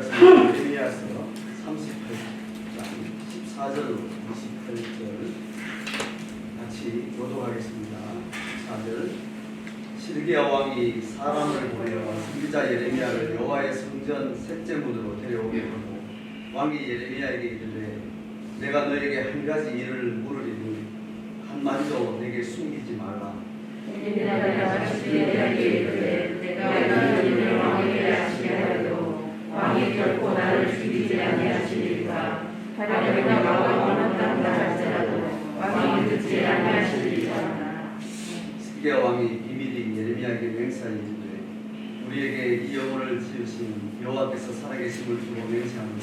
예레미야서 38장 14절로 28절 같이 교독하겠습니다. 14절 시드기야 왕이 사람을 보내어 선지자 예레미야를 여호와의 성전 셋째 문으로 데려오게 하고 왕이 예레미야에게 이르되 내가 너에게 한 가지 일을 물으리니 한마디도 내게 숨기지 말라. 내가 시드기야에게 이르되 내가 너의 일을 왕에게 아시게 하여도 왕이 결코 나를 죽이지 아니하시리까. 하여 내가 왕을 원한다 할지라도 왕이 듣지 아니하시리라. 시드기야 왕이 비밀이 예레미야에게 맹세하니 이르되 우리에게 이 영혼을 지으신 여호와께서 살아계심을 두고 맹세하노니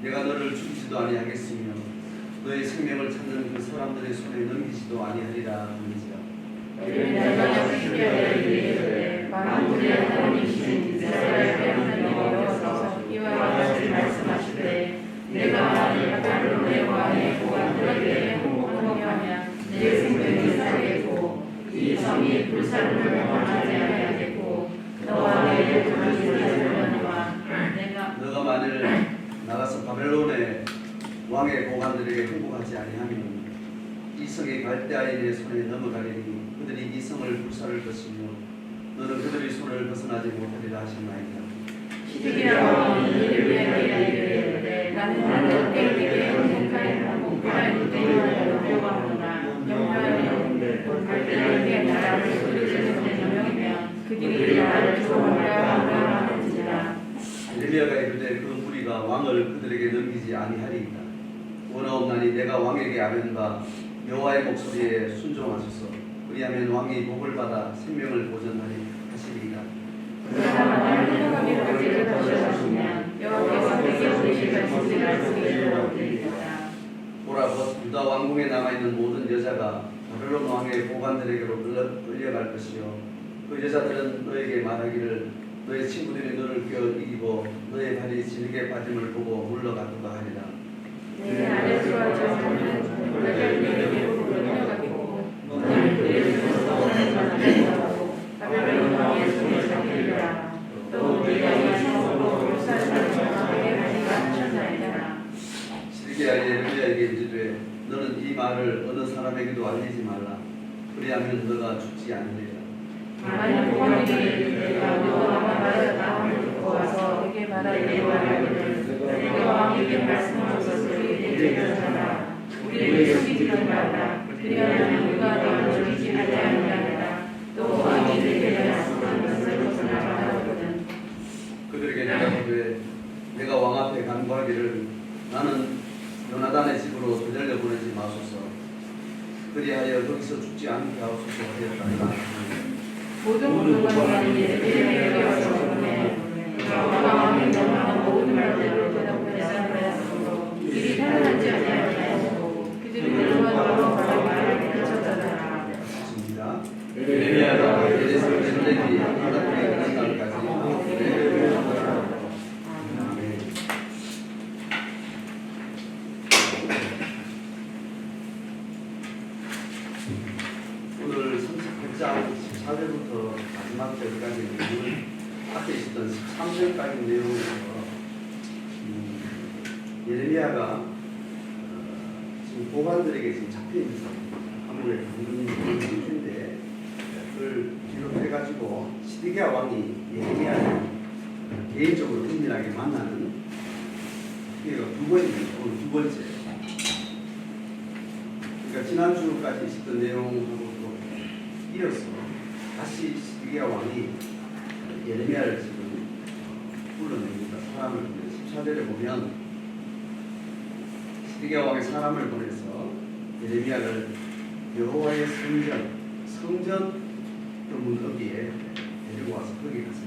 내가 너를 죽이지도 아니하겠으며 너의 생명을 찾는 그 사람들의 손에 넘기지도 아니하리라 하는지라. 내가 시드기야에게 이르되 만군의 하나님이신 이스라엘의 하나님 여호와께서 이와 같이 말씀하시되 내가 만일 바벨론의 왕의 보관들에게 홍보하면 내 생명이 살겠고 이 성이 불살림을 원하지 아니하겠고 너와 내 돈을 지키려니와 너가 만일 나가서 바벨론의 왕의 보관들에게 행복하지 아니하면 이 성이 갈대아인의 손에 넘어가리니 그들이 이 성을 불살을 것이며 너는 그들의 손을 벗어나지 못하리라 하셨나이다. 시드기야 왕이 예레미야에게 이르되 나는 때에게 행복하여 하나님 때문에 염려하노라. 염려하여 갈대아인의 나라를 소리지르는 명이면 그들이 나를 조롱하려 하는지라. 예레미야가 이르되 그 무리가 왕을 그들에게 넘기지 아니하리이다. 원하옵나니 내가 왕에게 아뢰는 바 여호와의 목소리에 순종하소서. 그리하면 왕이 복을 받아 생명을 보전하리 하시리이다. 그러나 만일 행복함이 되지 못하시면 여호와께서 내게 주시는 진실을 쓰기를 얻으리라. 보라 곧 유다 왕궁에 남아있는 모든 여자가 바벨론 왕의 보관들에게로 끌려갈 것이요 그 여자들은 너에게 말하기를 너의 친구들이 너를 껴 이기고 너의 발이 진흙에 빠짐을 보고 물러가도다 하리라. 내 아래수와 저수는 너를 내게로 끌려가고 너는 그의 손에서 만나고 바벨론 왕의 손에 잡히리라. 또 네가 이 성으로 불살을 정하게 하리라 하셨나이다. 시드기야 예레미야에게 이르되 너는 이 말을 어느 사람에게도 알리지 말라. 그리하면 너가 죽지 않으리라. 만일 보관들이 내가 너와 말을 마음을 듣고 와서 내게 말하기를 내가 왕에게 말씀한 것을 내게 전하라. 우리를 숨기지 말라. 그리하면 누가 너를 죽이지 아니하리라. 또 왕이 내게 말씀한 것을 벗어나라 하거든. 그들에게 대답하되 내가 왕 앞에 간구하기를 나는 요나단의 집으로 되돌려 보내지 마소서. 그리하여 거기서 죽지 않게 하옵소서 하였다. 모든 군관이 예레미야에게 와서 보내 너가 왕이 명하는 모든 말대로 대답하였으므로 일이 편안하지 아니하였고 그들이 너와 말을 펼쳤더라. 있습니다. 예레미야가 예루살렘이 하나님의 그런 날까지 오늘 38장 14절부터 마지막 절까지 내용은 앞에 있었던 13절까지 내용에서 예레미야가 지금 보관들에게 지금 잡혀있는 상황입니다. 아무래 강군인데 그걸 기록해가지고 시드기야 왕이 예레미야를 개인적으로 은밀하게 만나는 기회가 두 번입니다. 오늘 두 번째. 그러니까 지난주까지 있었던 내용하고 또 이어서 다시 시드기야 왕이 예레미야를 지금 불러냅니다. 사람을 보내서 14절에 보면 시드기야 왕이 사람을 보내서 예레미야를 여호와의 성전 그 문어기에 데리고 와서 거기 가서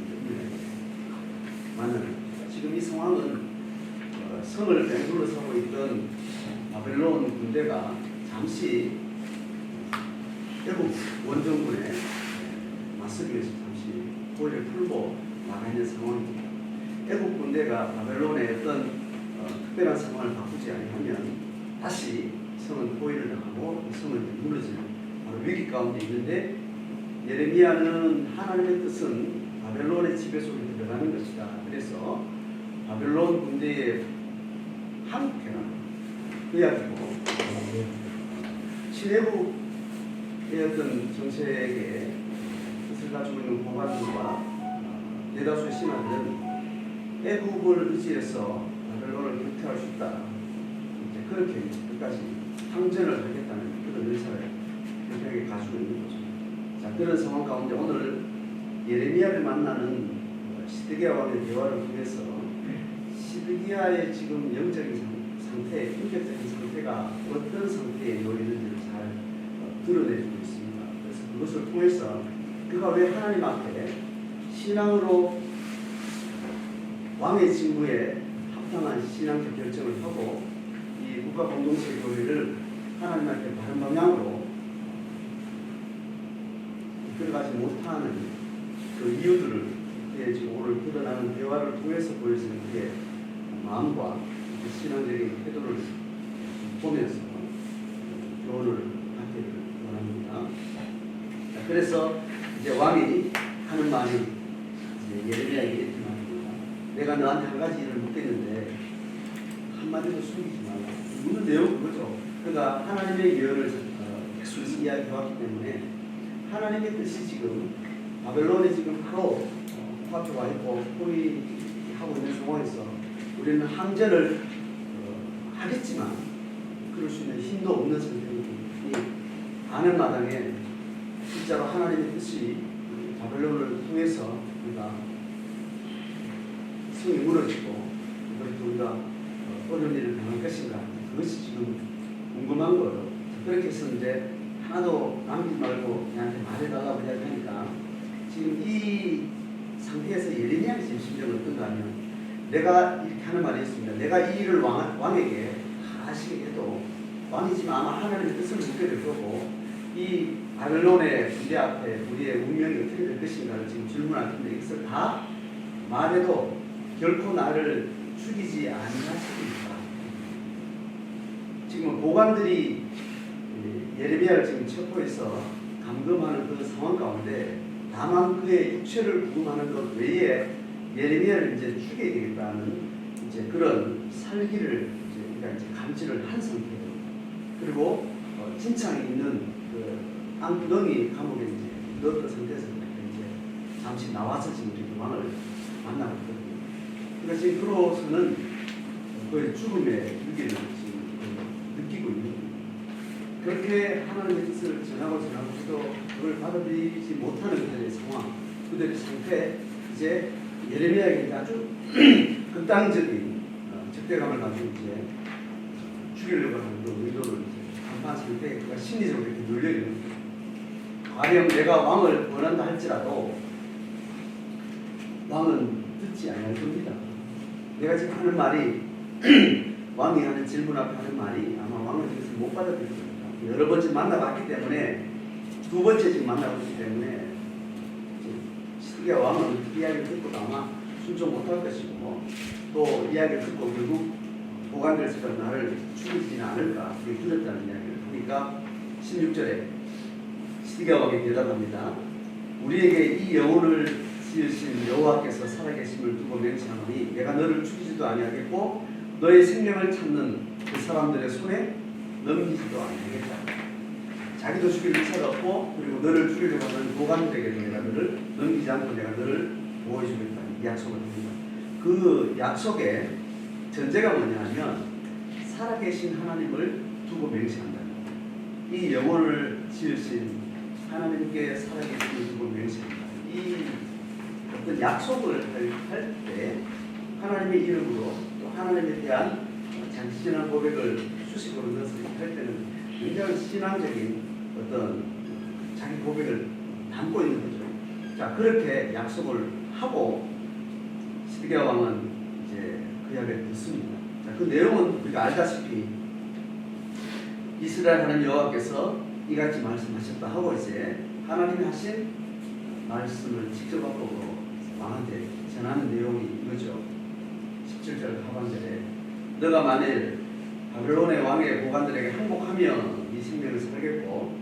만나는 지금 이 상황은 성을 맹도로 서고 있던 바벨론 군대가 잠시 애국 원정군에 맞서기 위해서 잠시 포위를 풀고 나가 있는 상황입니다. 애국 군대가 바벨론의 어떤 특별한 상황을 바꾸지 아니하면 다시 성은 포위를 당하고 성은 무너지는 바로 위기 가운데 있는데 예레미야는 하나님의 뜻은 바벨론의 지배 속에 들어가는 것이다. 그래서 바벨론 군대의 한패라는 그 이야기고, 시내국의 어떤 정책에 뜻을 가지고 있는 고관들과 대다수의 신하들은 애국을 의지해서 바벨론을 격퇴할 수 있다. 이제 그렇게 끝까지 항전을 하겠다는 그런 의사를 분명히 가지고 있는 거죠. 자, 그런 상황 가운데 오늘 예레미야를 만나는 시드기야 왕의 대화를 통해서 시드기야의 지금 영적인 상태, 인격적인 상태가 어떤 상태에 놓여 있는지를 잘 드러내주고 있습니다. 그래서 그것을 통해서 그가 왜 하나님 앞에 신앙으로 왕의 직무에 합당한 신앙적 결정을 하고 이 국가 공동체 교회를 하나님한테 바른 방향으로 이끌어가지 못하는 그 이유들을 지금 오늘 드러나는 대화를 통해서 보여지는 그의 마음과 신앙적인 태도를 보면서 교훈을 받기를 원합니다. 그래서 이제 왕이 하는 말이 예레미야에게 이렇게 말합니다. 내가 너한테 한 가지 일을 묻겠는데 한마디도 숨기지 말라. 묻는 내용 그거죠. 그러니까 하나님의 예언을 계속 이야기해왔기 때문에 하나님의 뜻이 지금 바벨론이 지금 바로 코앞에 와 있고 포위하고 있는 상황에서 우리는 항전을 하겠지만 그럴 수 있는 힘도 없는 상태이니 아는 마당에 진짜로 하나님의 뜻이 바벨론을 통해서 우리가 성이 무너지고 우리가 어려운 일을 당할 것인가, 그것이 지금 궁금한 거예요. 그렇게 해서 이제 하나도 남기지 말고 나한테 말해달라고 이야기하니까 지금 이 상태에서 예레미야의 지금 심정은 어떤가 하면 내가 이렇게 하는 말이 있습니다. 내가 이 일을 왕에게 하시게 해도 왕이지만 아마 하나님의 뜻을 묻게 될 거고 이 바벨론의 군대 앞에 우리의 운명이 어떻게 될 것인가를 지금 질문할 텐데 이것을 다 말해도 결코 나를 죽이지 아니하시리까. 지금 보관들이 예레미야를 지금 체포해서 감금하는 그 상황 가운데 다만 그의 육체를 구금하는 것 외에 예레미야를 이제 죽여야 되겠다는 이제 그런 살기를 우리가 이제 감지를 한 상태예요. 그리고 진창이 있는 그 안구덩이 감옥에 이제 넣었던 상태에서 이제 잠시 나와서 지금 이렇게 왕을 만나고 있거든요. 그러니까 지금 그로서는 그 죽음의 위기를 지금 느끼고 있는 거예요. 그렇게 하나님의 뜻을 전하고 또 그걸 받아들이지 못하는 그들의 상황, 그들의 상태, 이제 예레미야에게 아주 극단적인 적대감을 가지고 이제 죽이려고 하는 그 의도를 간파한 상태에 그가 심리적으로 이렇게 눌려 있는 거예요. 가령 내가 왕을 원한다 할지라도 왕은 듣지 않을 겁니다. 내가 지금 하는 말이 왕이 하는 질문 앞에 하는 말이 아마 왕은 그것을 못 받아들일 겁니다. 여러 번째 만나봤기 때문에 두 번째 지금 만나고 있기 때문에 시드기야 왕은 이야기를 듣고도 아마 순종 못할 것이고 또 이야기를 듣고 결국 보관들처럼 나를 죽이지는 않을까 그게 두렵다는 이야기를 하니까 16절에 시드기야 왕이 대답합니다. 우리에게 이 영혼을 지으신 여호와께서 살아계심을 두고 맹세하노니 내가 너를 죽이지도 아니하겠고 너의 생명을 찾는 그 사람들의 손에 넘기지도 아니하겠다. 자기도 죽일 의사가 없고 그리고 너를 죽이려고 하는 보관들에게도 내가 너를 넘기지 않고 내가 너를 보호해주겠다는 약속을 합니다. 그 약속의 전제가 뭐냐면 살아계신 하나님을 두고 맹세한다는 거예요. 이 영혼을 지으신 하나님께 살아계심을 두고 맹세한다. 이 어떤 약속을 할 때 하나님의 이름으로 또 하나님에 대한 장신한 고백을 수식으로 넣어서 할 때는 굉장히 신앙적인 어떤 자기 고백을 담고 있는 거죠. 자, 그렇게 약속을 하고 시드기야 왕은 이제 그 이야기를 듣습니다. 자, 그 내용은 우리가 알다시피 이스라엘 하나님 여호와께서 이같이 말씀하셨다 하고 이제 하나님이 하신 말씀을 직접 앞으로 왕한테 전하는 내용이 이거죠. 17절 하반절에 너가 만일 바벨론의 왕의 보관들에게 항복하면 이 생명을 살겠고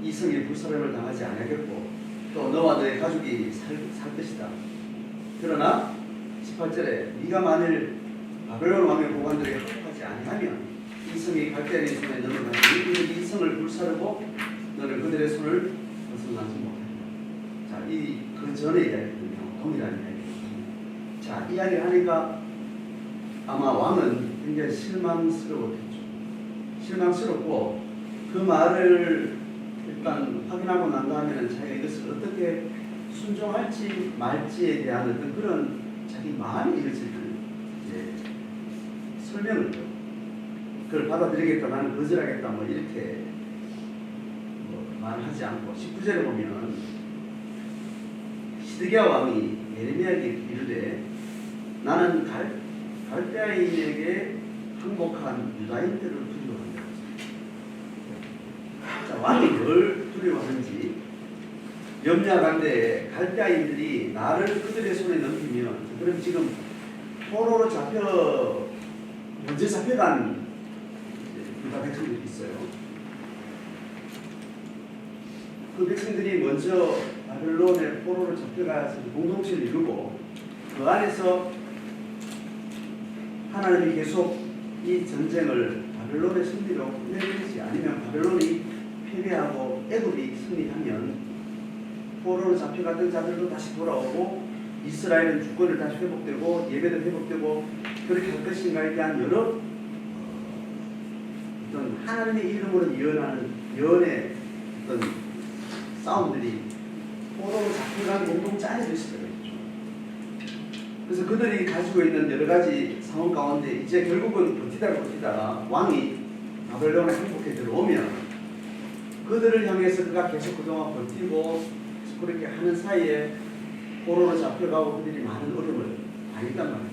이 성이 불사름을 당하지 않겠고 또 너와 너의 가족이 살 것이다. 그러나 18절에 네가 만일 바벨론 왕의 보관들에게 합하지 아니하면 이 성이 갈대아인의 손에 너를 가지고 그들이 이 성을 불사르고 너는 그들의 손을 벗어나지 못한다. 자, 그 전의 이야기거든요. 동일한 이야기. 자, 이야기를 하니까 아마 왕은 굉장히 실망스러웠겠죠. 실망스럽고 그 말을 일단 확인하고 난 다음에는 자기가 이것을 어떻게 순종할지 말지에 대한 어떤 그런 자기 마음이 이루어지는 설명을 해요. 그걸 받아들이겠다, 나는 거절하겠다, 뭐 이렇게 말을 하지 않고 19절에 보면 시드기야 왕이 예레미야에게 이르되 나는 갈대아인에게 항복한 유다인들을 두려워한다. 자, 왕이 뭘 두려워하는지 염려하건대 갈대아인들이 나를 그들의 손에 넘기면 그럼 지금 포로로 먼저 잡혀간 유다 백성들이 있어요. 그 백성들이 먼저 바벨론의 포로로 잡혀가서 공동체를 이루고 그 안에서 하나님이 계속 이 전쟁을 바벨론의 승리로 끝내는지 아니면 바벨론이 패배하고 애굽이 승리하면 포로로 잡혀갔던 자들도 다시 돌아오고 이스라엘은 주권을 다시 회복되고 예배도 회복되고 그렇게 할 것인가에 대한 여러 어떤 하나님의 이름으로 예언하는 예언의 어떤 싸움들이 포로로 잡혀간 공동체 안에서 있을 거예요. 그래서 그들이 가지고 있는 여러 가지 상황 가운데 이제 결국은 버티다가 왕이 바벨론에 행복해 들어오면 그들을 향해서 그가 계속 그동안 버티고 그렇게 하는 사이에 포로로 잡혀가고 그들이 많은 어려움을 당했단 말이에요.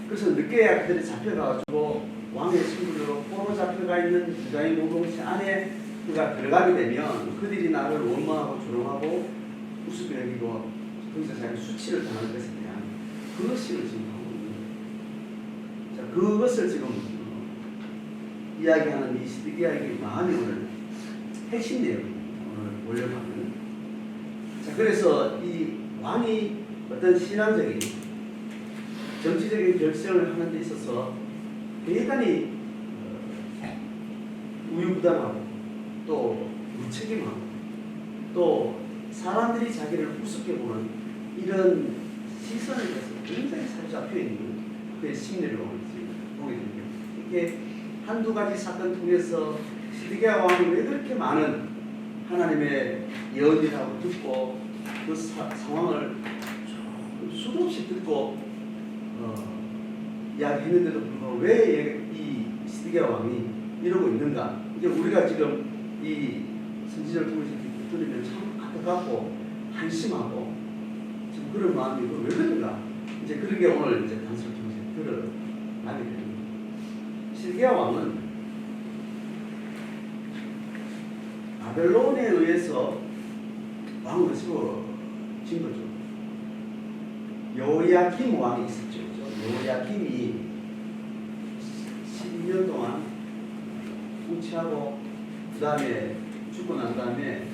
그래서 늦게야 그들이 잡혀가지고 왕의 친구로 포로 잡혀가 있는 유다인 공동체 안에 그가 들어가게 되면 그들이 나를 원망하고 조롱하고 우습게 여기고 거기서 자기 수치를 당할 것에 대한 그것을 지금 하고 있는 거예요. 자, 그것을 지금 이야기하는 이 시드기야의 마음이 오늘 핵심 내용입니다. 오늘 올려가는. 자, 그래서 이 왕이 어떤 신앙적인 정치적인 결정을 하는 데 있어서 대단히 우유부단하고 또 무책임하고 또 사람들이 자기를 우습게 보는 이런 시선에 대해서 굉장히 사로잡혀 있는 그의 심리를 보게 됩니다. 이렇게 한두 가지 사건 통해서 시드기야 왕이 왜 그렇게 많은 하나님의 예언이라고 듣고 그 상황을 수도 없이 듣고 이야기했는데도 불구하고 왜 이 시드기야 왕이 이러고 있는가? 이제 우리가 지금 이 선지자를 통해서 들으면 참 안타깝고 한심하고 지금 그런 마음이 왜 그런가? 이제 그런 게 오늘 이제 단서를 통해서 드러나게 됩니다. 시드기야 왕은 바벨론에 의해서 왕으로 세워진 거죠. 여호야김 왕이 있었죠. 여호야김이 12년 동안 통치하고 그 다음에 죽고 난 다음에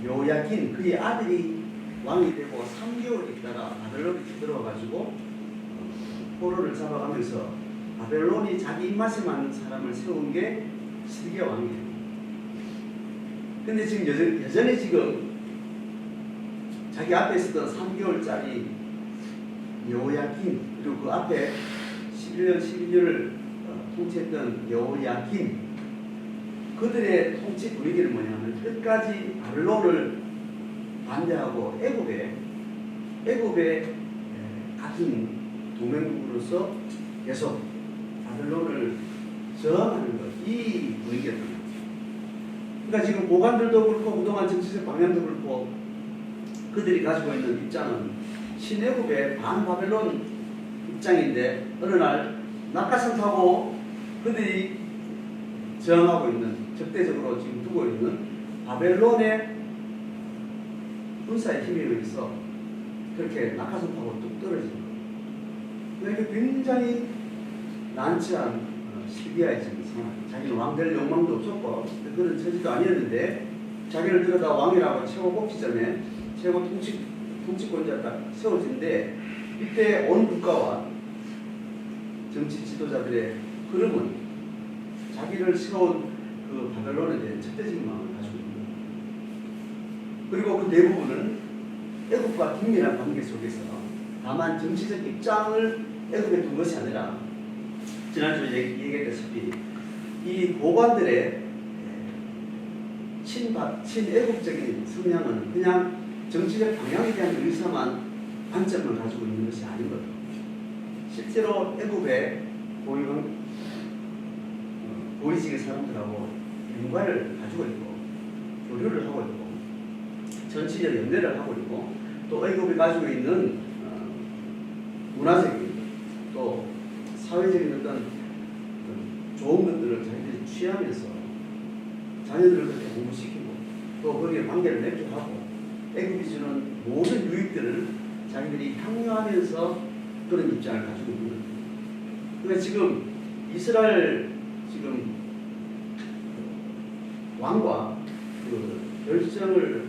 여호야긴 그의 아들이 왕이 되고 3개월 있다가 바벨론에 들어와가지고 포로를 잡아가면서 바벨론이 자기 입맛에 맞는 사람을 세운 게 시드기야 왕이에요. 근데 지금 여전히 지금 자기 앞에 있었던 3개월짜리 여호야긴 그리고 그 앞에 11년 12년을 통치했던 여호야긴 그들의 통치 분위기를 뭐냐면 끝까지 바벨론을 반대하고 애굽의 같은 동맹국으로서 계속 바벨론을 저항하는 것, 이 분위기였던 거죠. 그러니까 지금 고관들도 그렇고 그동안 정치적 방향도 그렇고 그들이 가지고 있는 입장은 신애굽의 반바벨론 입장인데 어느 날 낙하산 타고 그들이 저항하고 있는 적대적으로 지금 두고 있는 바벨론의 군사의 힘에 의해서 그렇게 낙하산 타고 뚝 떨어지는 거예요. 그러니까 굉장히 난처한 시드기야의 지금 상황. 자기는 왕 될 욕망도 없었고 그런 처지도 아니었는데 자기를 들여다 왕이라고 최고 뽑기 전에 최고 통치권자가 세워진데 이때 온 국가와 정치 지도자들의 흐름은 자기를 세운 그 바벨론에 대한 적대적인 마음을 가지고 있는 거예요. 그리고 그 대부분은 애굽과 긴밀한 관계 속에서 다만 정치적 입장을 애굽에 둔 것이 아니라 지난주에 얘기했다시피 이 고관들의 친애국적인 성향은 그냥 정치적 방향에 대한 의사만 관점을 가지고 있는 것이 아닌 거예요. 실제로 애굽의 고위직의 사람들하고 연관을 가지고 있고 교류를 하고 있고 정치적 연대를 하고 있고 또 애굽이 가지고 있는 문화적인 또 사회적인 어떤 좋은 것들을 자기들이 취하면서 자녀들을 그렇게 공부시키고 또 거기에 관계를 맺게 하고 애굽이 주는 모든 유익들을 자기들이 향유하면서 그런 입장을 가지고 있는 거예요. 그러니까 지금 이스라엘 지금 왕과 그 결정을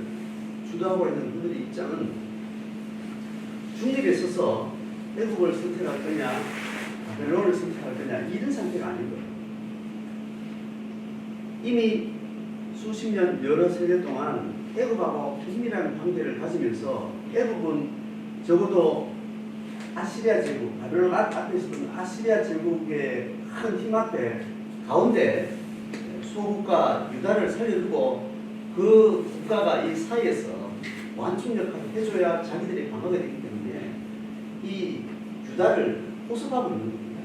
주도하고 있는 그들의 입장은 중립에 서서 애굽을 선택할 거냐 바벨론을 선택할 거냐 이런 상태가 아닌 거예요. 이미 수십 년 여러 세대 동안 애굽하고 긴밀한 관계를 가지면서 애굽은 적어도 아시리아 제국, 바벨론 앞에 있었던 아시리아 제국의 큰 힘 앞에 가운데 소국가 유다를 살려두고 그 국가가 이 사이에서 완충 역할을 해줘야 자기들이 방어가 되기 때문에 이 유다를 호습하고 있는 겁니다.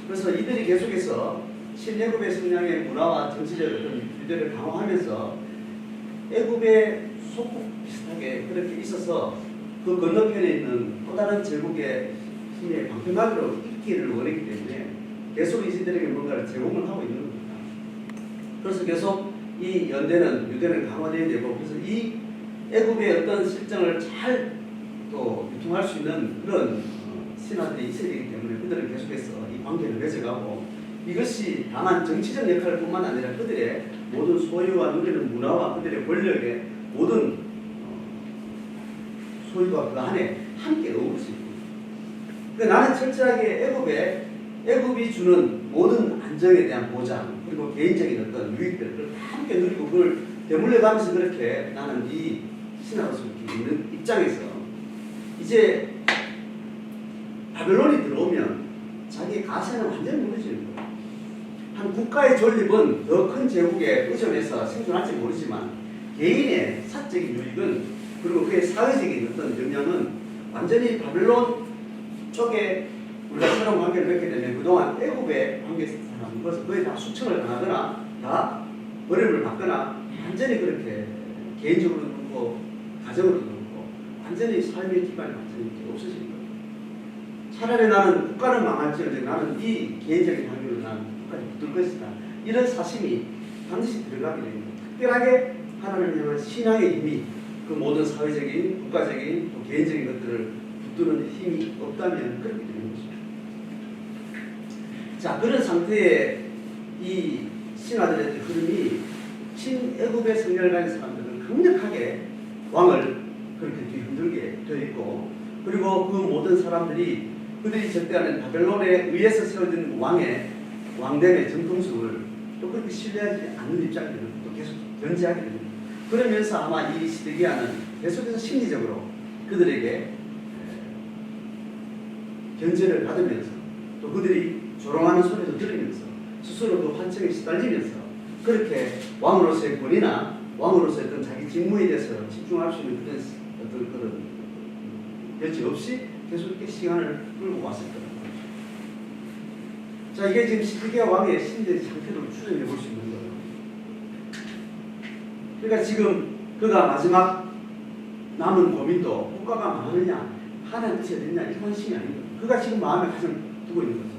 그래서 이들이 계속해서 신애굽의 성향의 문화와 정치적 어떤 유대를 강화하면서 애굽의 소국 비슷하게 그렇게 있어서 그 건너편에 있는 또 다른 제국의 힘의 방패막이로 있기를 원했기 때문에 계속 이들에게 뭔가를 제공을 하고 있는 겁니다. 그래서 계속 이 연대는 유대는 강화되어야 되고 그래서 이 애굽의 어떤 실정을 잘 또 유통할 수 있는 그런 신하들이 있어야 되기 때문에 그들은 계속해서 이 관계를 맺어가고 이것이 다만 정치적 역할 뿐만 아니라 그들의 모든 소유와 누리는 문화와 그들의 권력의 모든 소유가 그 안에 함께 어우러집니다. 그러니까 나는 철저하게 애굽이 주는 모든 안정에 대한 보장 그리고 개인적인 어떤 유익들을 함께 누리고 그걸 되물려가면서 그렇게 나는 이 신하로서 있는 입장에서 이제 바벨론이 들어오면 자기의 가세는 완전히 무너지는 거예요. 한 국가의 존립은 더 큰 제국에 의존해서 생존할지 모르지만 개인의 사적인 유익은 그리고 그의 사회적인 어떤 영향은 완전히 바벨론 쪽에 우리가 새로운 관계를 맺게 되면 그동안 애굽의 관계 사람 그것을 거의 다 수청을 당하거나 다 어려움을 받거나 완전히 그렇게 개인적으로도 그렇고 가정으로도 그렇고 완전히 삶의 기반이 완전히 없어지는 거예요. 차라리 나는 국가는 망할지언정 나는 이 개인적인 관계로 나는 국가에 붙을 것이다. 이런 사심이 반드시 들어가게 됩니다. 특별하게 하나님을 향한 신앙의 힘이 그 모든 사회적인, 국가적인, 또 개인적인 것들을 붙드는 힘이 없다면 그렇게 되는 거죠. 자, 그런 상태에 이 신하들의 흐름이 친애굽의 성향을 가진 사람들은 강력하게 왕을 그렇게 뒤흔들게 되어 있고 그리고 그 모든 사람들이 그들이 적대하는 바벨론에 의해서 세워진 왕됨의 정통성을 또 그렇게 신뢰하지 않는 입장들은 또 계속 견제하게 됩니다. 그러면서 아마 이 시드기야는 계속해서 심리적으로 그들에게 견제를 받으면서 또 그들이 조롱하는 소리도 들으면서 스스로 그 환청에 시달리면서 그렇게 왕으로서의 권위나 왕으로서의 어떤 자기 직무에 대해서 집중할 수 있는 그런 여지 없이 계속 이렇게 시간을 끌고 왔을 거라고 합니다. 자, 이게 지금 시드기야 왕의 심리적 상태로 추정해 볼 수 있는 거예요. 그러니까 지금 그가 마지막 남은 고민도 국가가 망하느냐 하나님 뜻이 어딨냐 이 관심이 아닙니다. 그가 지금 마음에 가장 두고 있는 것은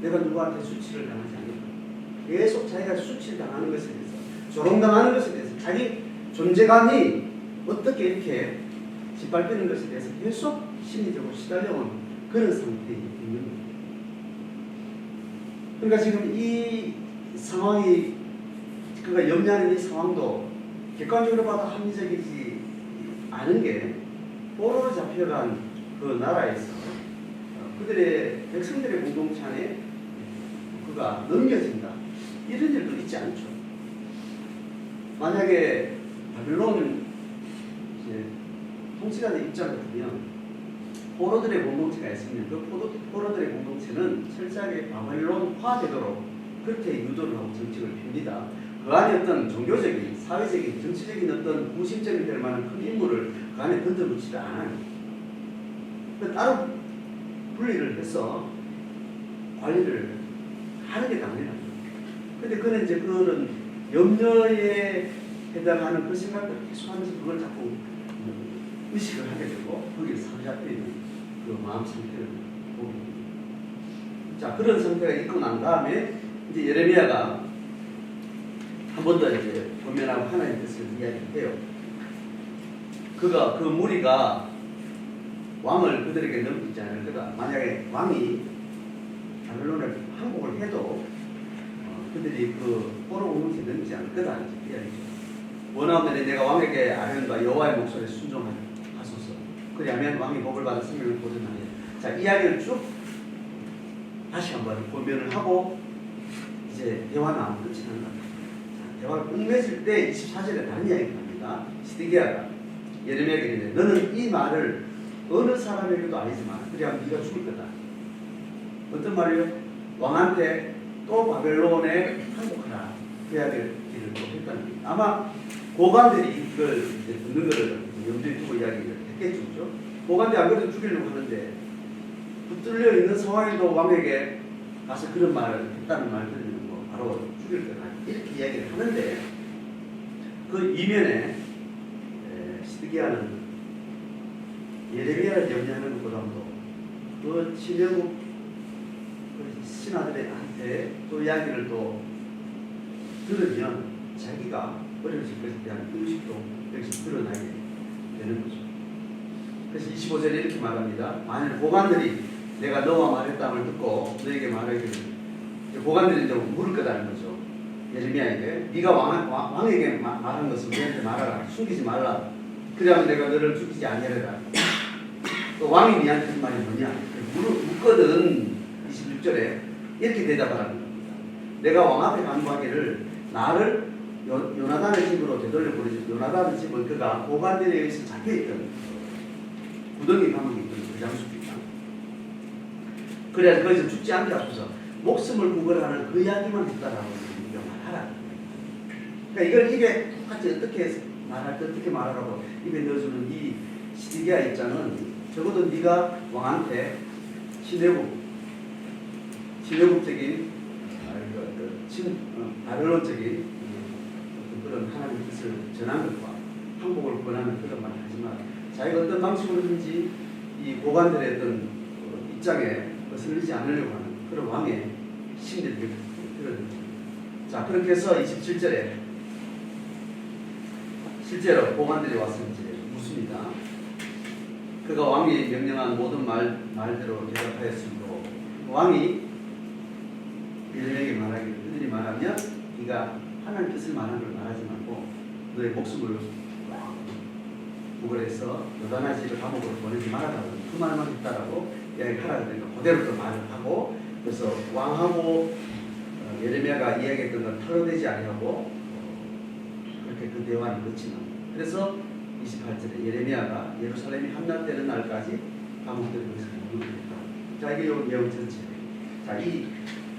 내가 누구한테 수치를 당하지 않을까. 계속 자기가 수치를 당하는 것에 대해서 조롱당하는 것에 대해서 자기 존재감이 어떻게 이렇게 짓밟히는 것에 대해서 계속 심리적으로 시달려온 그런 상태에 있는 겁니다. 그러니까 지금 이 상황이 그가 염려하는 이 상황도 객관적으로 봐도 합리적이지 않은 게 포로로 잡혀간 그 나라에서 그들의 백성들의 공동체 안에 그가 넘겨진다. 이런 일도 있지 않죠. 만약에 바벨론 이제 통치자의 입장을 보면 포로들의 공동체가 있으면 그 포로들의 공동체는 철저하게 바벨론화되도록 그렇게 유도를 하고 정책을 핍니다. 그 안에 어떤 종교적인, 사회적인, 정치적인 어떤 구심점이 될 만한 큰 인물을 그 안에 던져놓지를 않아요. 따로 분리를 해서 관리를 하는 게 당연하죠. 근데 그는 이제 그런 염려에 해당하는 그 생각을 계속하면서 그걸 자꾸 의식을 하게 되고 거기에 사로잡혀 있는 그 마음 상태를 보게 됩니다. 자, 그런 상태가 있고 난 다음에 이제 예레미야가 한 번 더 이제 권면하고 하나님의 뜻을 이야기해요. 그가 그 무리가 왕을 그들에게 넘기지 않을 거다. 만약에 왕이 바벨론에 항복을 해도 그들이 그 포로 공동체에 넘기지 않을 거다. 이렇게 이야기죠. 원하오면 내가 왕에게 아련과 여호와의 목소리에 순종하소서. 그리하면 왕이 복을 받아 생명을 보존하리라. 자, 이야기를 쭉 다시 한번 권면을 하고 이제 대화 나오면 끝이 나는 겁니다. 대화가 끝맺을 때 24절에 다른 이야기가 합니다. 시드기야가 예레미야에게 이르되 너는 이 말을 어느 사람에게도 알리지 마라. 그래야 네가 죽을 거다. 어떤 말이요? 왕한테 또 바벨론에 항복하라. 그 이야기를 또 했다는 겁니다. 아마 고관들이 이걸 이제 듣는 것을 염두에 두고 이야기를 했겠죠. 고관들이 안 그래도 죽이려고 하는데 붙들려 있는 상황에도 왕에게 가서 그런 말을 했다는 말을 들으면 뭐 바로 죽일 거다. 이렇게 이야기를 하는데 그 이면에 시드기야는 예레미야를 염려하는 것보다도 그 친애국 그 신하들한테 또 이야기를 또 들으면 자기가 어려질 것에 대한 의식도 역시 드러나게 되는 거죠. 그래서 25절에 이렇게 말합니다. 만일 고관들이 내가 너와 말했다함을 듣고 너에게 말하기를 고관들이 이제 물을 거다는 거죠. 예레미야에게 네가 왕에게 말한 것을 우리한테 말하라. 숨기지 말라. 그러면 내가 너를 죽이지 아니하리라. 또 왕이 니한테 한 말이 뭐냐? 묻거든. 26절에 이렇게 대답하라는 겁니다. 내가 왕 앞에 간구하기를 나를 요나단의 집으로 되돌려 보내줘. 요나단의 집은 그가 고관들에 의해서 잡혀있던 구덩이 감옥이 있던 그 장소입니다. 그래야 거기서 죽지 않게 하소서 목숨을 구걸하는 그 이야기만 했다라고 우리가 말하라. 그러니까 이걸 입에 똑같이 어떻게 말할 때 어떻게 말하라고 입에 넣어주는 이 시드기야 입장은 적어도 네가 왕한테 신뢰국적인 바벨론적인 그런 하나님의 뜻을 전하는 것과 항복을 권하는 그런 말을 하지 마라. 자기가 어떤 방식으로든지 이 고관들의 어떤 입장에 거슬리지 않으려고 하는 그런 왕의 심리를 그런. 자, 그렇게 해서 27절에 실제로 고관들이 와서 이제 묻습니다. 그가 왕이 명령한 모든 말대로 대답하였으므로 왕이 예레미야에게 말하기를 그들이 말하면 네가 하나님 뜻을 말하는 걸 말하지 말고 너의 목숨을 구걸해서 요단의 집을 감옥으로 보내지 말아라고 그 말만 했다라고 이야기하라 그러니까 그대로 또 말을 하고 그래서 왕하고 예레미야가 이야기했던 건 탈로되지 아니하고 그렇게 그 대화는 끝이 납니다. 그래서 28절에 예레미야가 예루살렘이 함락되는 날까지 감옥들을 거기서 머물게 됐다. 자, 이게 요 내용 전체예요. 자, 이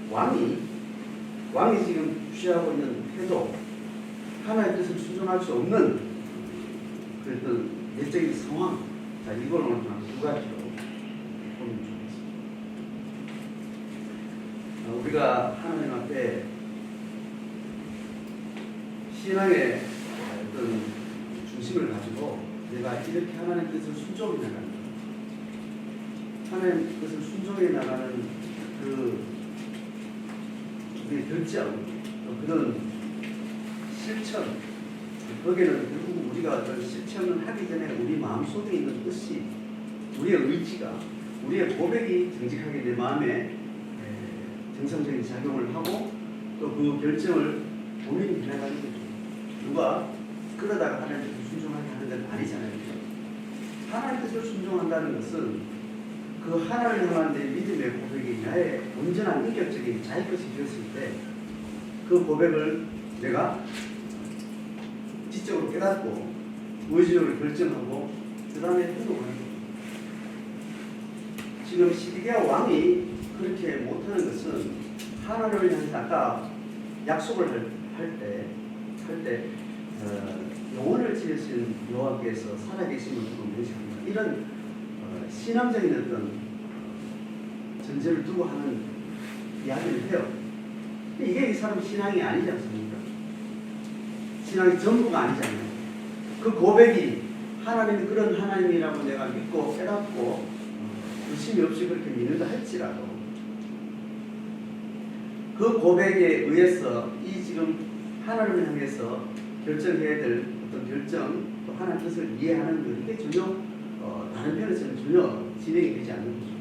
왕이 지금 취하고 있는 태도, 하나의 뜻을 순종할 수 없는 그랬던 내적인 상황, 자, 이걸 오늘 두 가지로 보면 좋겠습니다. 우리가 하나님 앞에 신앙의 어떤 중심을 가지고 내가 이렇게 하나님 뜻을 순종해 나가는 하나님 뜻을 순종해 나가는 그 우리의 결정, 그런 실천, 거기에는 결국 우리가 어떤 실천을 하기 전에 우리 마음속에 있는 뜻이, 우리의 의지가, 우리의 고백이 정직하게 내 마음에 정상적인 작용을 하고 또 그 결정을 본인이 해나가는 거죠. 누가 그러다가 하나님 뜻을 순종하게 하는 건 아니잖아요. 하나님 뜻을 순종한다는 것은 그 하나님을 향한 내 믿음의 고백이 나의 온전한 인격적인 자기 것이 되었을 때 그 고백을 내가 지적으로 깨닫고 의지적으로 결정하고 그 다음에 행동하는 거예요. 지금 시드기야 왕이 그렇게 못하는 것은 하나님을 향해서 아까 약속을 할 때 영혼을 지으신 여호와께서 살아계심을 두고 명시합니다. 이런 신앙적인 어떤 전제를 두고 하는 이야기를 해요. 이게 이 사람 신앙이 아니지 않습니까? 신앙이 전부가 아니잖아요. 그 고백이 하나님이 그런 하나님이라고 내가 믿고 깨닫고 의심이 없이 그렇게 믿는다 할지라도 그 고백에 의해서 이 지금 하나님을 향해서 결정해야 될 어떤 결정 또 하나님 뜻을 이해하는 것 이게 전혀 다른 편에서는 전혀 진행이 되지 않는 거죠.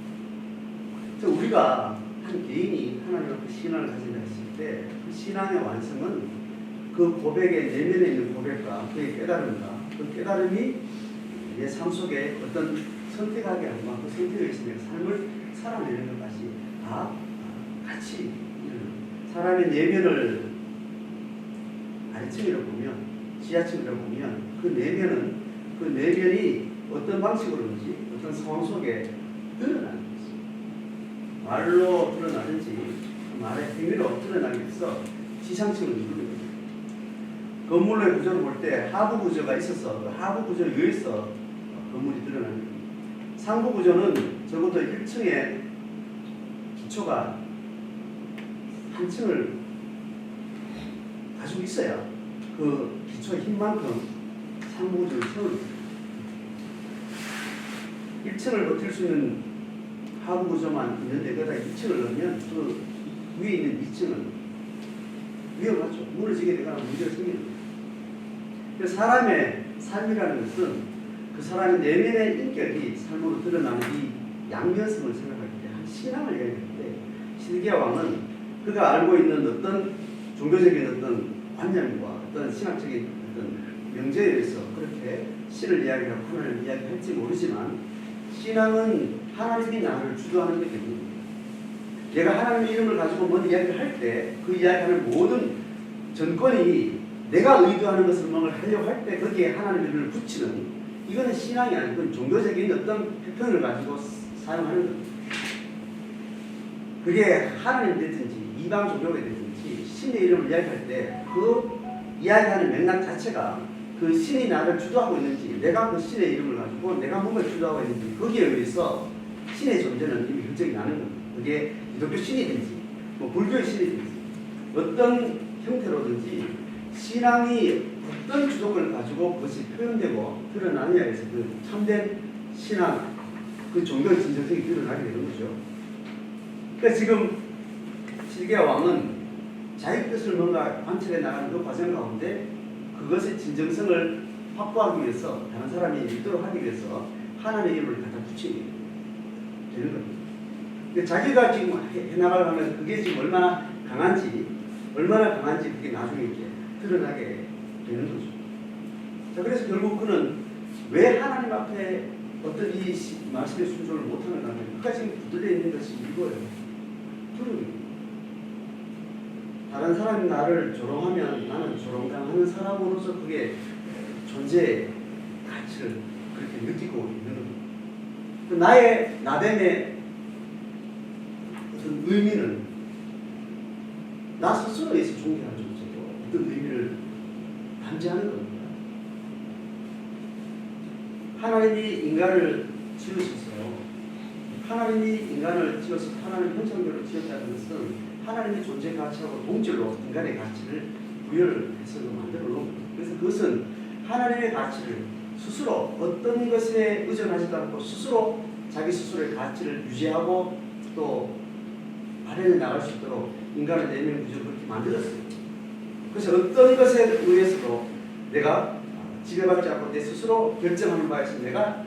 그래서 우리가 한 개인이 하나님 앞에 신앙을 가진다 했을 때 그 신앙의 완성은 그 고백의 내면에 있는 고백과 그의 깨달음과 그 깨달음이 내 삶 속에 어떤 선택하게 함과 그 선택에 의해서 내가 삶을 살아내는 것까지 다 같이 사람의 내면을 아래층이라고 보면 지하층이라고 보면 그 내면이 어떤 방식으로든지 어떤 상황 속에 드러나는 것입니다. 말로 드러나든지 그 말의 행위로 드러나기 위해서 지상층을 누르는 겁니다. 건물의 구조를 볼 때 하부 구조가 있어서 그 하부 구조에 의해서 건물이 드러나는 겁니다. 상부 구조는 적어도 1층에 기초가 한 층을 가지고 있어야 그 기초의 힘만큼 상부 구조를 세웁니다. 1층을 버틸 수 있는 하부 구조만 있는데 거기다 2층을 넣으면 그 위에 있는 2층은 위험하죠. 무너지게 되거나 문제가 생기는 거예요. 그래서 사람의 삶이라는 것은 그 사람의 내면의 인격이 삶으로 드러나는 이 양면성을 생각할 때 한 신앙을 이야기할 때 시드기야 왕은 그가 알고 있는 어떤 종교적인 어떤 관념과 어떤 신학적인 어떤 명제에 의해서 그렇게 신을 이야기하고 하나님을 이야기할지 모르지만 신앙은 하나님이 나를 주도하는 것이 됩니다. 내가 하나님의 이름을 가지고 뭔 이야기를 할 때 그 이야기하는 모든 전권이 내가 의도하는 것을 뭔가를 하려고 할 때 거기에 하나님의 이름을 붙이는 이거는 신앙이 아니고 종교적인 어떤 패턴을 가지고 사용하는 겁니다. 그게 하나님 됐든지 이방 종교가 됐든지 신의 이름을 이야기할 때 그 이야기하는 맥락 자체가 그 신이 나를 주도하고 있는지 내가 그 신의 이름을 가지고 내가 뭔가를 주도하고 있는지 거기에 의해서 신의 존재는 이미 결정이 나는 겁니다. 그게 기독교 신이든지 뭐 불교의 신이든지 어떤 형태로든지 신앙이 어떤 주도권을 가지고 그것이 표현되고 드러나느냐에 의해서 그 참된 신앙 그 종교의 진정성이 드러나게 되는 거죠. 그러니까 지금 시드기야 왕은 자기 뜻을 뭔가 관철해 나가는 그 과정 가운데 그것의 진정성을 확보하기 위해서 다른 사람이 믿도록 하기 위해서 하나님의 이름을 갖다 붙이게 되는 겁니다. 근데 자기가 지금 해나가려면 그게 지금 얼마나 강한지 그게 나중에 이제 드러나게 되는 거죠. 자, 그래서 결국 그는 왜 하나님 앞에 어떤 이 말씀의 순종을 못하는가 하면 그가 지금 붙들려 있는 것이 이거예요. 두려움입니다. 다른 사람이 나를 조롱하면 나는 조롱당하는 사람으로서 그게 존재의 가치를 그렇게 느끼고 있는 겁니다. 나의 나됨의 어떤 의미는 나 스스로에서 존재하는 존재고 어떤 의미를 담지하는 겁니다. 하나님이 인간을 지으셔서 하나님이 인간을 지어서 하나님 형상대로 지었다는 것은 하나님의 존재 가치하고 동질로 인간의 가치를 부여를 해서 만들어 놓은 겁니다. 그래서 그것은 하나님의 가치를 스스로 어떤 것에 의존하지도 않고 스스로 자기 스스로의 가치를 유지하고 또 발현해 나갈 수 있도록 인간의 내면 구조를 그렇게 만들었어요. 그래서 어떤 것에 의해서도 내가 지배받지 않고 내 스스로 결정하는 바에서 내가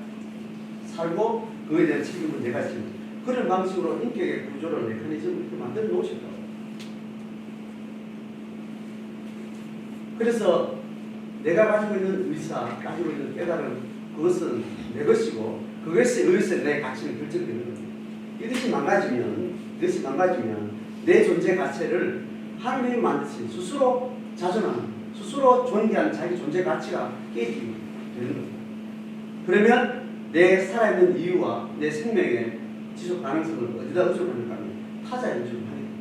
살고 그에 대한 책임은 내가 지는 그런 방식으로 인격의 구조를 메커니즘을 이렇게 만들어 놓으셨다고. 그래서 내가 가지고 있는 의사, 가지고 있는 깨달음, 그것은 내 것이고 그것에 의해서 내 가치는 결정되는 거예요. 이것이 망가지면 내 존재 가치를 하나님이 만드신 스스로 자존하는, 스스로 존귀한 자기 존재 가치가 깨지게 되는 거예요. 그러면 내 살아있는 이유와 내 생명의 지속 가능성을 어디다 의존하는가 하면 타자에 의존하게 됩니다.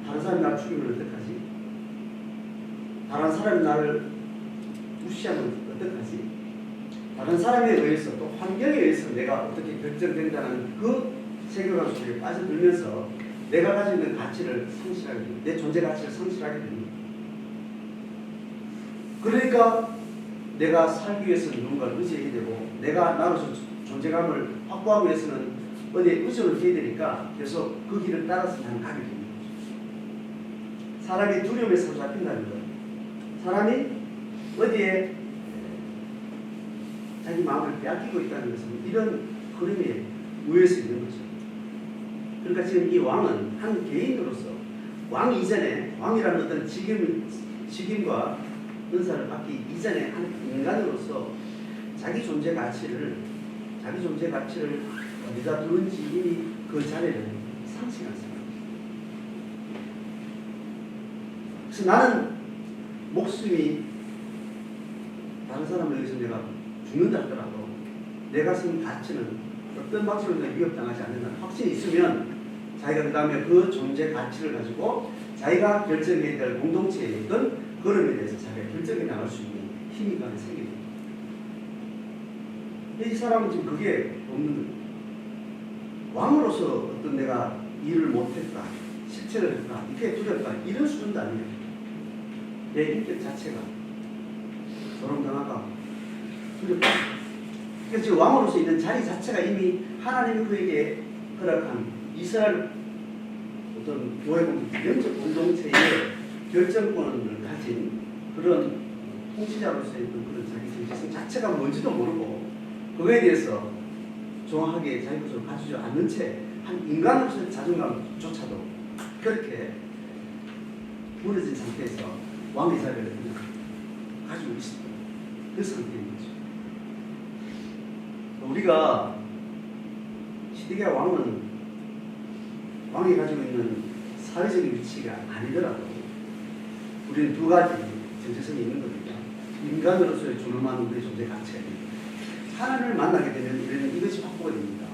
다른 사람이 나를 죽이면 어떡하지? 다른 사람이 나를 무시하면 어떡하지? 다른 사람에 의해서 또 환경에 의해서 내가 어떻게 결정된다는 그 세계관 속에 빠져들면서 내가 가지고 있는 가치를 상실하게 됩니다. 내 존재 가치를 상실하게 됩니다. 그러니까 내가 살기 위해서는 누군가를 의지해야 되고 내가 나로서 존재감을 확보하기 위해서는 어디에 의존을 해야 되니까 계속 그 길을 따라서 나는 가게 됩니다. 사람이 두려움에 사로잡힌다는 것, 사람이 어디에 자기 마음을 빼앗기고 있다는 것은 이런 흐름에 의해서 있는 거죠. 그러니까 지금 이 왕은 한 개인으로서 왕 이전에 왕이라는 어떤 직임과 은사를 받기 이전에 한 인간으로서 자기 존재 가치를 어디다 두는지 이미 그 자리를 상실한 사람입니다. 그래서 나는 목숨이 다른 사람을 위해서 내가 죽는다 하더라도 내가 쓴 가치는 어떤 방식으로든 위협당하지 않는다는 확신이 있으면 자기가 그 다음에 그 존재 가치를 가지고 자기가 결정해야 될 공동체에 있던 걸음에 대해서 자기가 결정해 나갈 수 있는 힘이 가는 생깁니다. 이 사람은 지금 그게 없는 거예요. 왕으로서 어떤 내가 일을 못했다, 실체를 했다, 이렇게 두렵다, 이런 수준도 아니에요. 내 인격 자체가 조롱당하고 두렵다. 그래서 지금 왕으로서 있는 자리 자체가 이미 하나님이 그에게 허락한 이스라엘 어떤 교회 영적 공동체의 결정권을 가진 그런 통치자로서의 그런 자기 정체성 자체가 뭔지도 모르고 그거에 대해서 정확하게 자기 것으로 가지지 않는 채 한 인간으로서의 자존감조차도 그렇게 무너진 상태에서 왕의 자리를 그냥 가지고 있습니다. 그 상태인 거죠. 우리가 시드기야 왕이 가지고 있는 사회적인 위치가 아니더라도 우리는 두 가지 정체성이 있는 겁니다. 인간으로서의 존엄한 우리의 존재 가치가 있습니다. 하나님을 만나게 되면 우리는 이것이 확보가 됩니다.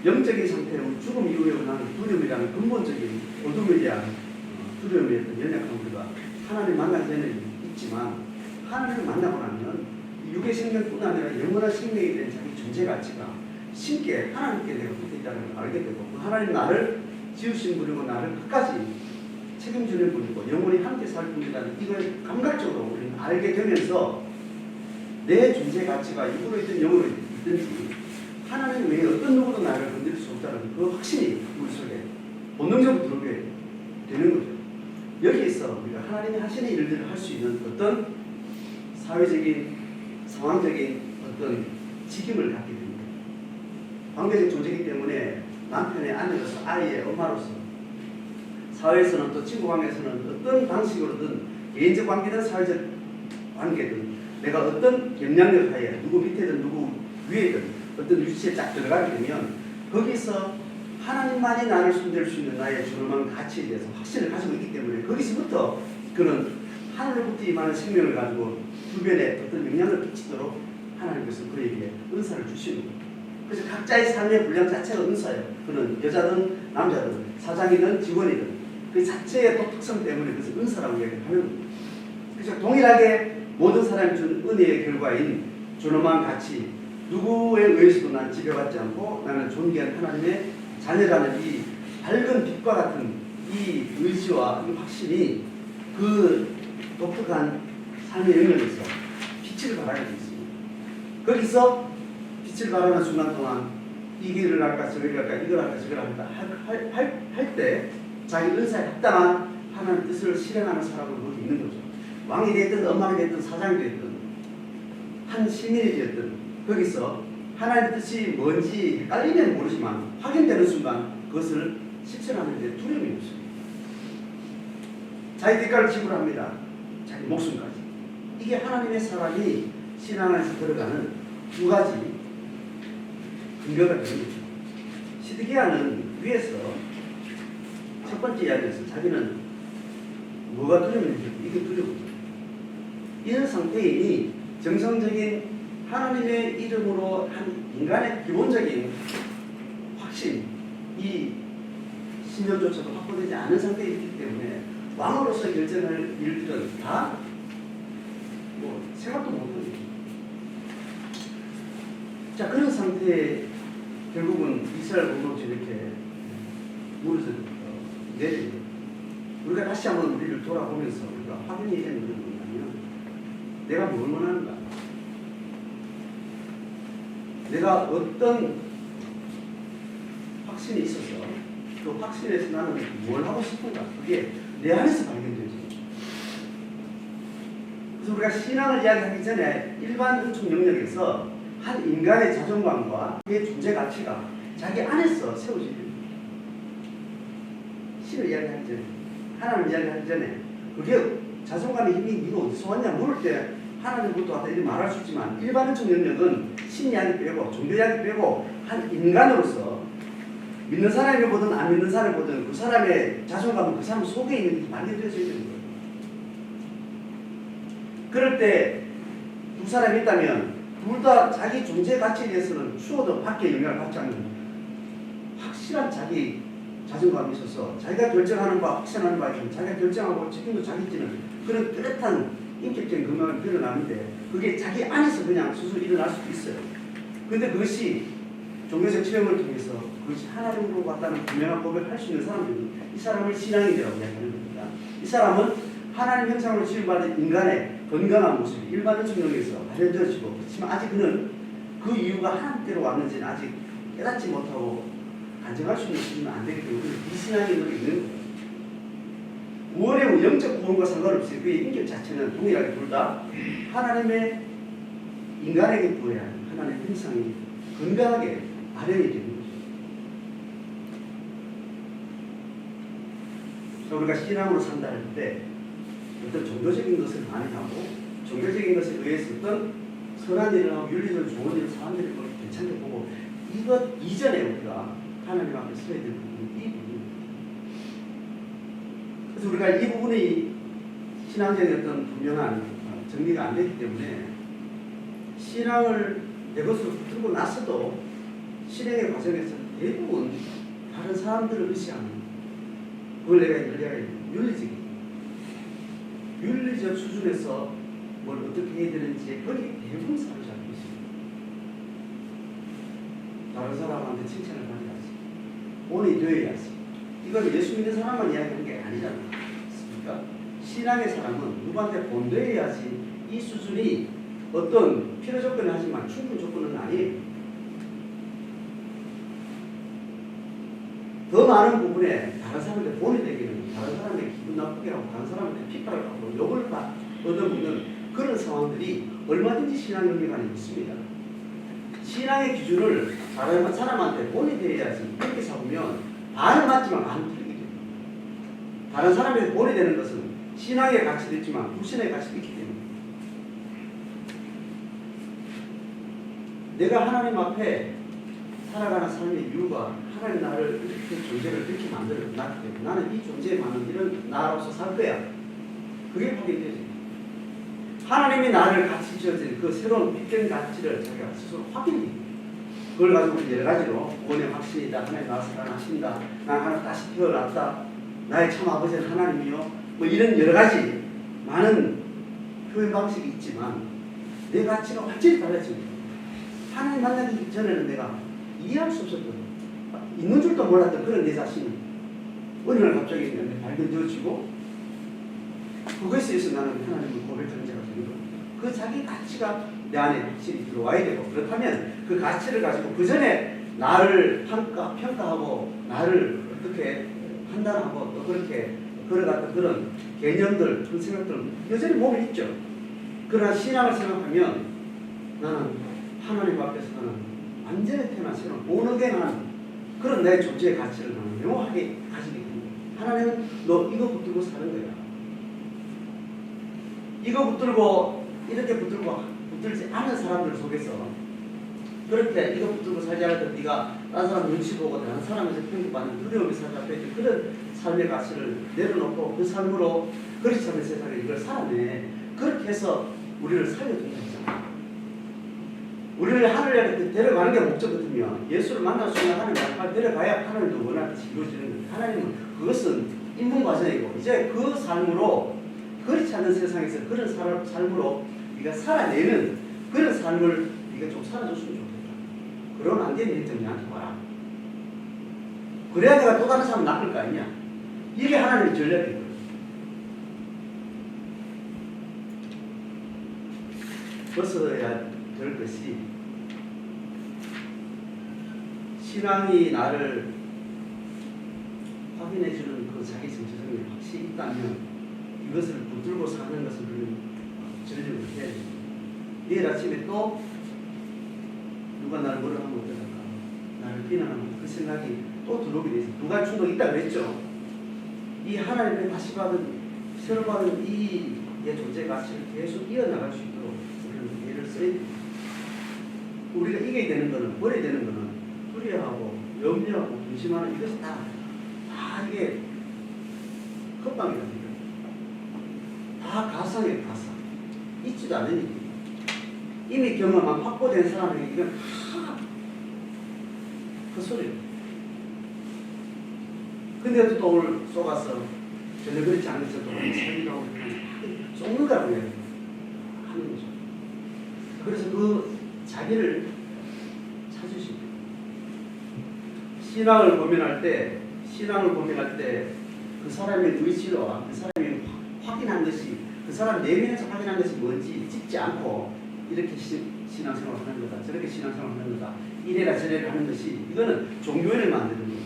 영적인 상태로 죽음 이후에 오는 두려움이라는 근본적인 어둠에 대한 두려움에 어떤 연약한 우리가 하나님을 만나기 전에는 있지만 하나님을 만나고 나면 육의 생명뿐 아니라 영원한 생명에 대한 자기 존재 가치가 신께 하나님께 내가 붙어 있다는 걸 알게 되고 하나님 나를 지으신 분이고 나를 끝까지 책임지는 분이고 영원히 함께 살 분이라는 이걸 감각적으로 우리는 알게 되면서 내 존재 가치가 육으로 있든 영으로 있든지 하나님 외에 어떤 누구도 나를 건드릴 수 없다는 그 확신이 우리 속에 본능적으로 들어오게 되는 거죠. 여기에서 우리가 하나님이 하시는 일들을 할 수 있는 어떤 사회적인 상황적인 어떤 직임을 갖게 됩니다. 관계적 존재이기 때문에 남편의 아내로서 아이의 엄마로서 사회에서는 또 친구 관계에서는 어떤 방식으로든 개인적 관계든 사회적 관계든 내가 어떤 영향력 하에 누구 밑에든 누구 위에든 어떤 위치에 딱 들어가게 되면 거기서 하나님만이 나를 손댈 수 있는 나의 존엄한 가치에 대해서 확신을 가지고 있기 때문에 거기서부터 그는 하늘로부터 임하는 생명을 가지고 주변에 어떤 영향을 끼치도록 하나님께서 그에게 은사를 주시는 거예요. 그래서 각자의 삶의 분량 자체가 은사예요. 그는 여자든 남자든 사장이든 직원이든 그 자체의 독특성 때문에 그래서 은사라고 이야기하는 거예요. 그래서 동일하게 모든 사람이 준 은혜의 결과인 존엄한 가치 누구에 의해서도 난 지배받지 않고 나는 존귀한 하나님의 자녀라는 이 밝은 빛과 같은 이 의지와 이 확신이 그 독특한 삶의 영역에서 빛을 발하게 되어 있습니다. 거기서 빛을 발하는 순간 동안 이 길을 갈까 저 길을 갈까 이걸 할까 저걸 할까 할 때 자기 은사에 합당한 하나님의 뜻을 실행하는 사람으로 거기 있는 거죠. 왕이 됐든 엄마가 됐든 사장이 됐든 한 시민이 되었든 거기서 하나님의 뜻이 뭔지 헷갈리면 모르지만 확인되는 순간 그것을 실천하는 데 두려움이 없습니다. 자기 대가를 지불합니다. 자기 목숨까지. 이게 하나님의 사람이 신앙 안에서 들어가는 두 가지 근거가 됩니다. 시드기야는 위에서 첫 번째 이야기에서 자기는 뭐가 두려운지 이게 두려워요. 이런 상태이니 정상적인 하나님의 이름으로 한 인간의 기본적인 확신, 이 신념조차도 확보되지 않은 상태이기 때문에 왕으로서 결정할 일들은 다 생각도 못합니다. 자, 그런 상태에 결국은 이스라엘 공동체 이렇게 무릇을 내리고 우리가 다시 한번 우리를 돌아보면서 우리가 확인이 되는 것은 뭐냐면 내가 뭘 원하는가? 내가 어떤 확신이 있어서 그 확신에서 나는 뭘 하고 싶은가? 그게 내 안에서 발견되지. 그래서 우리가 신앙을 이야기하기 전에 일반 은총 영역에서 한 인간의 자존감과 그의 존재 가치가 자기 안에서 세워집니다. 신을 이야기하기 전에, 하나님 이야기하기 전에 그게 자존감의 힘이 네가 어디서 왔냐 물을 때 하나님부터 왔다 이렇게 말할 수 있지만 일반 은총 영역은 신 이야기 빼고 종교 이야기 빼고 한 인간으로서 믿는 사람이 보든 안 믿는 사람이 보든 그 사람의 자존감은 그 사람 속에 있는 게 발견되어져야 되는 거예요. 그럴 때 두 사람이 있다면 둘 다 자기 존재 가치에 대해서는 추워도 밖에 영향을 받지 않는 확실한 자기 자존감이 있어서 자기가 결정하는 바, 확신하는 바에 자기가 결정하고 책임도 자기지는 그런 뚜렷한 인격적인 건강을 드러나는데 그게 자기 안에서 그냥 스스로 일어날 수도 있어요. 근데 그것이 종교적 체험을 통해서 그것이 하나님으로 왔다는 분명한 고백을 할 수 있는 사람들이 이 사람을 신앙인이라고 이야기하는 겁니다. 이 사람은 하나님 형상으로 지음받은 인간의 건강한 모습이 일반 성경에서 발현되어지고 그렇지만 아직 그는 그 이유가 하나님께로 왔는지는 아직 깨닫지 못하고 간증할 수 있는 안 되기 때문에 비신앙인으로 있는 거예요. 구원의 영적 구원과 상관없이 그의 인격 자체는 동일하게 둘 다 하나님의 인간에게 구해야 하는 하나님의 형상이 건강하게 발현이 되는 거죠. 그래서 우리가 신앙으로 산다 할 때 어떤 종교적인 것을 많이 하고 종교적인 것에 의해서 어떤 선한 일을 하고 윤리적으로 좋은 일을 사람들이 괜찮게 보고 이것 이전에 우리가 하나님 앞에 서야 될 부분이 이 부분입니다. 그래서 우리가 이 부분이 신앙적인 어떤 분명한 정리가 안 되기 때문에 신앙을 내 것으로 붙들고 나서도 실행의 과정에서 대부분 다른 사람들을 의식하는 그걸 내가 윤리적 수준에서 뭘 어떻게 해야 되는지 거기 대부분 사로잡고 있습니다. 다른 사람한테 칭찬을 받아야지, 본이 되어야지. 이건 예수 믿는 사람만 이야기하는 게 아니잖아요. 그러니까 신앙의 사람은 누구한테 본되어야지. 이 수준이 어떤 필요 조건이 하지만 충분 조건은 아니에요. 더 많은 부분에 다른 사람한테 본이 되기는 다른 사람에게 기분 나쁘게 하고 다른 사람한테 핍박을 하고 욕을 얻어먹는 그런 상황들이 얼마든지 신앙 영역 안에 있습니다. 신앙의 기준을 다른 사람한테 본이 되어야지 이렇게 잡으면 반은 맞지만 반은 틀리게 됩니다. 다른 사람에게 본이 되는 것은 신앙의 가치도 있지만 불신의 가치도 있기 때문에 내가 하나님 앞에 살아가는 삶의 이유가 하나님 나를 이렇게 존재를 이렇게 만들었기 때문에 나는 이 존재만은 이런 나로서 살 거야. 그게 확인되지. 하나님이 나를 같이 지어진 그 새로운 빛된 가치를 자기가 스스로 확인해. 그걸 가지고 여러 가지로 구원의 확신이다. 하나님 나를 사랑하신다. 난 하나 다시 태어났다. 나의 참 아버지는 하나님이요. 뭐 이런 여러 가지 많은 표현 방식이 있지만 내 가치가 완전히 달라집니다. 하나님 만나기 전에는 내가 이해할 수 없었던 있는 줄도 몰랐던 그런 내 자신이 어느 날 갑자기 발견되어지고 그것에 의해서 나는 하나님을 고백하는 자가 되는 겁니다. 그 자기 가치가 내 안에 확실히 들어와야 되고 그렇다면 그 가치를 가지고 그 전에 나를 평가하고 나를 어떻게 판단하고 또 그렇게 걸어갔던 그런 개념들, 그런 생각들은 여전히 몸에 있죠. 그러나 신앙을 생각하면 나는 하나님 앞에서 나는 완전히 태어난 새로운 본어게난 그런 내 존재의 가치를 나는 명확하게 가지게 됩니다. 하나님은 너 이거 붙들고 사는 거야. 이거 붙들고 이렇게 붙들지 않은 사람들 속에서 그렇게 이거 붙들고 살지 않을 때 네가 다른 사람 눈치 보고 다른 사람에서 평가받는 두려움이 살지 앞에 있는 그런 삶의 가치를 내려놓고 그 삶으로 그렇지 않은 세상에 이걸 살아내. 그렇게 해서 우리를 살려준다 했잖아. 우리를 하늘에 데려가는 게 목적이거든요. 예수를 만날 순간 하나님 빨리 데려가야 하나님도 원하듯이 이루어지는 거예요. 하나님은 그것은 인문 과정이고 이제 그 삶으로 그렇지 않은 세상에서 그런 삶으로 네가 살아내는 그런 삶을 네가 좀 살아줬으면 좋겠다. 그러면 안 되는 일정 나한테 와라. 그래야 내가 또 다른 사람 낚을 거 아니냐. 이게 하나님의 전략이거든. 벗어야 될 것이 신앙이 나를 확인해주는 그 자기 정체성이 확실히 있다면 이것을 붙들고 사는 것을 우리는 전력을 해야 됩니다. 내일 아침에 또 누가 나를 뭐라 하면 어떡할까? 나를 비난하면 그 생각이 또 들어오게 돼 있어요. 두 가지 충동이 있다고 그랬죠. 이 하나님의 다시 받은 새로 받은 이의 존재 가치를 계속 이어나갈 수 있도록 우리는 예를 써야 됩니다. 우리가 이겨야 되는 거는 버려야 되는 거는 두려워하고 염려하고 근심하는 이것이 다 이게 헛방이다. 다 가상이에요. 가상. 있지도 않은 일이에요. 이미 경험한 확보된 사람에게 이건 다 헛소리예요. 근데도 또 오늘 쏘가서 전혀 그렇지 않은데도 살리라고 쏘는다고 해요. 하는 거죠. 그래서 그 자기를 찾으시고 신앙을 고민할 때 그 사람의 의지와 그 사람이 확인한 것이 그 사람 내면에서 확인한 것이 뭔지 찍지 않고 이렇게 신앙생활을 하는 거다. 저렇게 신앙생활을 하는 거다. 이래라 저래라 하는 것이 이거는 종교인을 만드는 거예요.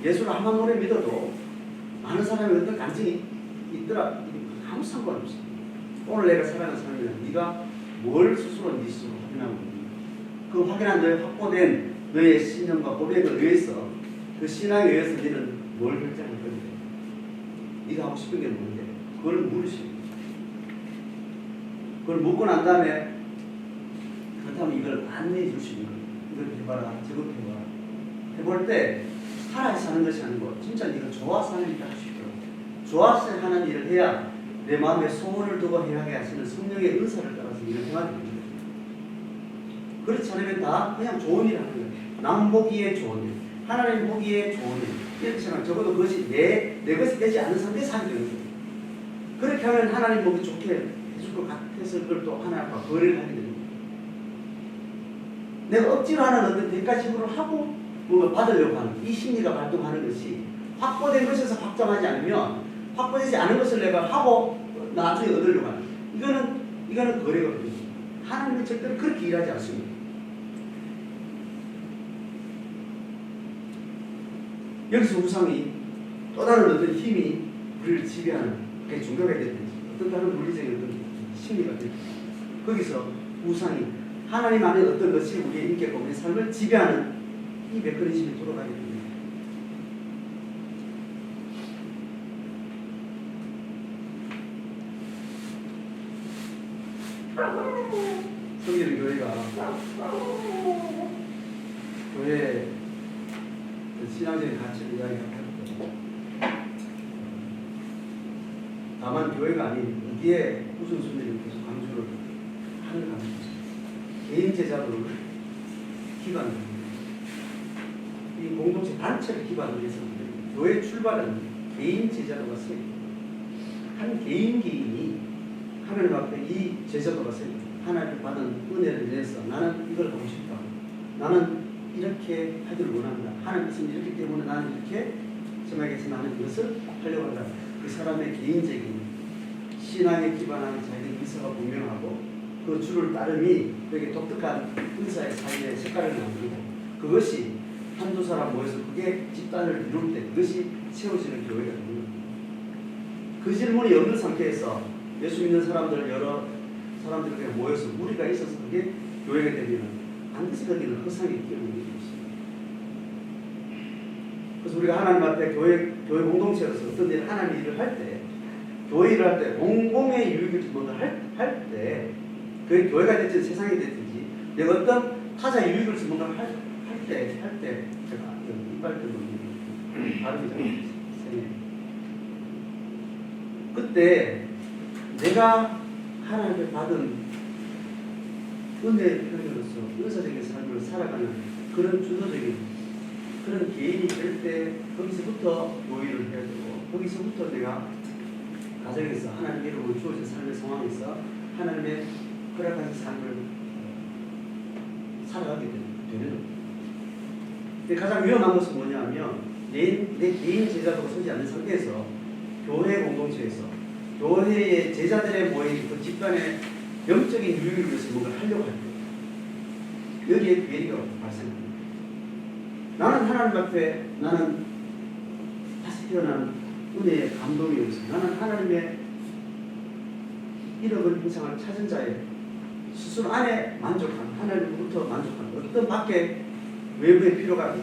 예수를 한번 오래 믿어도 많은 사람이 어떤 감정이 있더라. 아무 상관없어. 오늘 내가 살아가는 삶이면 네가 뭘 스스로 네 스스로 확인하고 있는가. 그 확인한 너의 확보된 너의 신념과 고백을 위해서 그 신앙에 의해서 너는 뭘 결정할 건데 네가 하고 싶은 게 뭔데 그걸 물으시고 그걸 묻고 난 다음에 그렇다면 이걸 안내해 줄 수 있는 거예요. 이걸 해봐라 저걸 해봐라 해볼 때 살아 사는 것이 아니고 진짜 네가 좋아서 하는 일을 할 수 있도록 좋아서 하는 일을 해야 내 마음에 소원을 두고 행하게 하시는 성령의 은사를 따라서 일을 행하게 됩니다. 그렇지 않으면 다 그냥 좋은 일 하는 거예요. 남 보기에 좋은 일, 하나님 보기에 좋은 일. 이렇게 생각하면 적어도 그것이 내 것이 되지 않는 상태에서 하게 되는 거예요. 그렇게 하면 하나님 보기 좋게 해줄 것 같아서 그걸 또 하나님과 거래를 하게 되는 거예요. 내가 억지로 하는 어떤 대가식으로 하고 뭔가 받으려고 하는 이 심리가 발동하는 것이 확보된 것에서 확정하지 않으면 확보되지 않은 것을 내가 하고 나중에 얻으려고 하는 이거는 거래거든요. 하나님은 절대로 그렇게 일하지 않습니다. 여기서 우상이 또 다른 어떤 힘이 우리를 지배하는 그게 종교가 됐든지 어떤 다른 물리적인 어떤 심리가 됐든지 거기서 우상이 하나님 안에 어떤 것이 우리의 인격과 우리의 삶을 지배하는 이 메커니즘이 돌아가게 됩니다. 성기는 교회가 교회 신앙적인 가치를 이야기하거든요. 다만 교회가 아닌 이게 우선순위를 계속 강조를 하는 강조죠. 개인 제자도를 기반으로 이 공동체 단체를 기반으로 해서 교회 출발은 개인 제자도가 서 한 개인이 하나님 앞에 이 제자도가 서 하나님 받은 은혜를 위해서 나는 이걸 하고 싶다. 나는 이렇게 하기를 원한다. 하나님께서는 이렇기 때문에 나는 이렇게 정하게서 나는 이것을 하려고 한다. 그 사람의 개인적인 신앙에 기반한 자기의 의사가 분명하고 그 주를 따름이 그에게 독특한 은사의 삶의 색깔을 남기고 그것이 한두 사람 모여서 그게 집단을 이룰 때 그것이 세워지는 교회가 됩니다. 그 질문이 없는 상태에서 예수 믿는 사람들 여러 사람들에게 모여서 우리가 있어서 그게 교회가 되면 반드시 거기는 허상이 끼어있는 게 있습니다. 그래서 우리가 하나님 앞에 교회 공동체로서 어떤 일 하나님 일을 할 때 교회 일을 할 때 공공의 유익을 뭔가 할 때, 그 교회가 됐든지 세상이 됐든지 내가 어떤 타자 유익을 뭔가 할 때 제가 이빨 때문에 발음이 좀 세네. 그때 내가 하나님께 받은 은혜의 편으로서 의사적인 삶을 살아가는 그런 주도적인 그런 개인이 될 때 거기서부터 교회를 해야 되고 거기서부터 내가 가정에서 하나님 이름으로 주어진 삶의 상황에서 하나님의 허락하신 삶을 살아가게 되는 거예요. 근데 가장 위험한 것은 뭐냐면 내 개인 제자도가 서지 않는 상태에서 교회 공동체에서 교회의 제자들의 모임 그 집단의 영적인 유익을 위해서 뭔가 하려고 할 때 여기에 괴리가 발생합니다. 나는 하나님 앞에 나는 다시 태어난 은혜의 감동에 의해서 나는 하나님의 잃어버린 형상을 찾은 자의 스스로 안에 만족한 하나님으로부터 만족한 어떤 밖에 외부의 필요가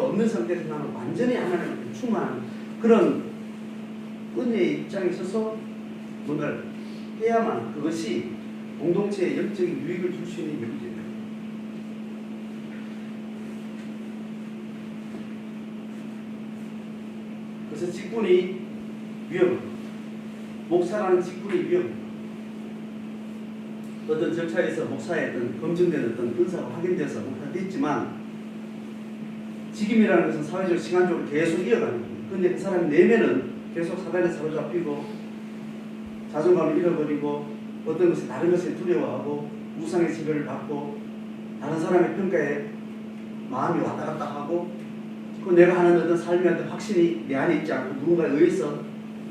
없는 상태에서 나는 완전히 하나님께 충만한 그런 은혜의 입장에 서서 뭔가를 해야만 그것이 공동체에 영적인 유익을 줄 수 있는 문제예요. 그래서 직분이 위험합니다. 목사라는 직분이 위험합니다. 어떤 절차에서 목사의 어떤 검증된 어떤 은사가 확인돼서 목사가 됐지만 직임이라는 것은 사회적 시간적으로 계속 이어가는 거예요. 그런데 그 사람 내면은 계속 사단에 사로잡히고 자존감을 잃어버리고 어떤 것에 다른 것에 두려워하고 우상의 지배를 받고 다른 사람의 평가에 마음이 왔다 갔다 하고 그 내가 하는 어떤 삶의 어떤 확신이 내 안에 있지 않고 누군가에 의해서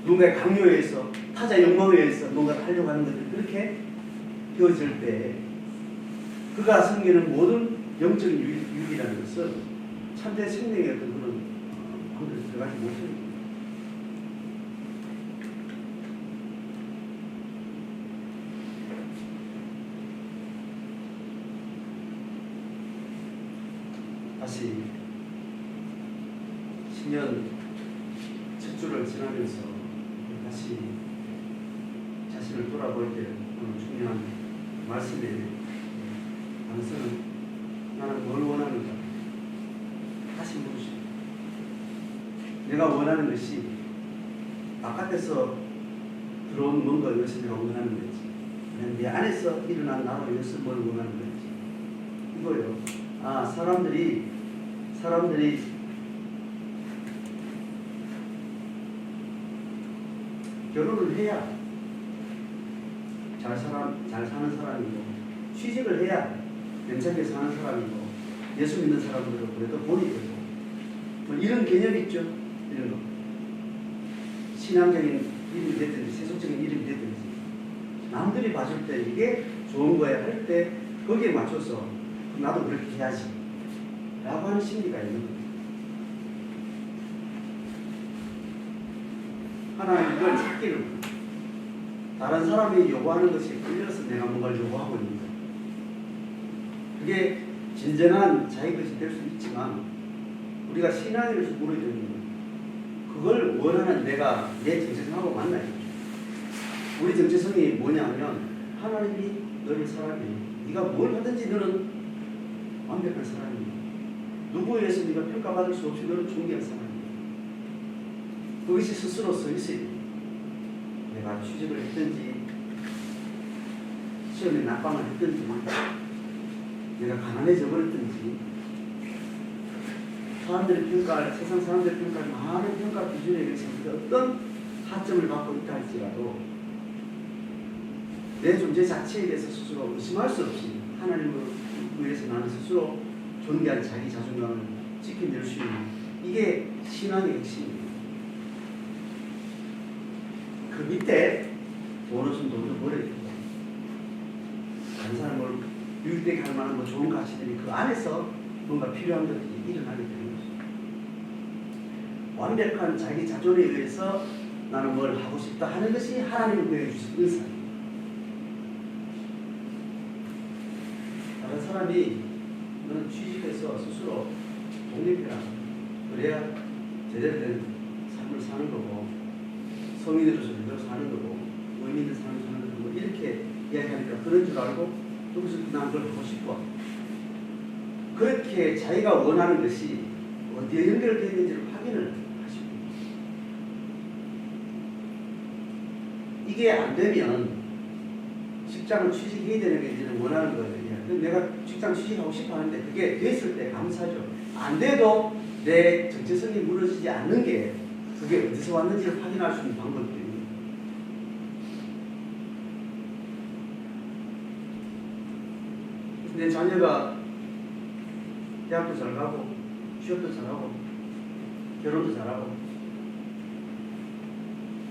누군가의 강요에 의해서 타자의 욕망에 의해서 뭔가를 하려고 하는 것들 그렇게 되어질 때 그가 섬기는 모든 영적인 유익이라는 것은 참된 생명의 어떤 그런 방법에 들어가지 못합니다. 다시 10년 첫 주를 지나면서 다시 자신을 돌아볼 때 오늘 중요한 말씀에 당선은 나는 뭘 원하는가 다시 물으시고 내가 원하는 것이 바깥에서 들어온 뭔가 이것을 내가 원하는 건지 내 안에서 일어난 나로 이것을 뭘 원하는 건지 이거요. 사람들이 결혼을 해야 잘 사는 사람이고 취직을 해야 괜찮게 사는 사람이고 예수 믿는 사람들은 그래도 본이 되고 뭐 이런 개념이 있죠. 이런 거 신앙적인 이름이 됐든지 세속적인 이름이 됐든지 남들이 봐줄 때 이게 좋은 거야 할 때 거기에 맞춰서 나도 그렇게 해야지 라고 하는 심리가 있는 거예요. 하나님 이걸 찾기를 다른 사람이 요구하는 것이 끌려서 내가 뭔가를 요구하고 있는 거예요. 그게 진정한 자기 것이 될 수 있지만 우리가 신앙에서 물어야 되는 거예요. 그걸 원하는 내가 내 정체성하고 맞나요? 우리 정체성이 뭐냐면 하나님이 너를 사랑해. 네가 뭘 하든지 너는 완벽한 사람이야. 누구에 의해서 네가 평가받을 수 없이 너는 존귀한 사람이야. 그것이 스스로 서 있어야 돼. 내가 취직을 했든지 시험에 낙방을 했든지 내가 가난해져 버렸든지 사람들의 평가를 세상 사람들의 평가를 많은 평가 기준에 의해서 어떤 하점을 받고 있다 할지라도 내 존재 자체에 대해서 스스로 의심할 수 없이 하나님을 위해서 나는 스스로 존귀한 자기 자존감을 지켜낼 수 있는 이게 신앙의 핵심입니다. 그 밑에 돈은 돈도 버려야 되고 다른 사람을 유익되게 할 만한 뭐 좋은 가치들이 그 안에서 뭔가 필요한 것들이 일어나게 되는 것입니다. 완벽한 자기 자존에 의해서 나는 뭘 하고 싶다 하는 것이 하나님을 보여주신 의사입니다. 다른 사람이 너는 취직해서 스스로 독립해라. 그래야 제대로 된 삶을 사는 거고 성인으로서 제대로 사는 거고 의미 있는 삶을 사는 거고 이렇게 이야기하니까 그런 줄 알고 여기서 난 그걸 하고 싶어. 그렇게 자기가 원하는 것이 어디에 연결되어 있는지를 확인을 하시고 이게 안 되면 직장을 취직해야 되는 게 이제는 원하는 거예요. 내가 직장 취직하고 싶어 하는데 그게 됐을 때 감사죠. 안 돼도 내 정체성이 무너지지 않는 게 그게 어디서 왔는지를 확인할 수 있는 방법들입니다. 내 자녀가 대학도 잘 가고 취업도 잘하고 결혼도 잘하고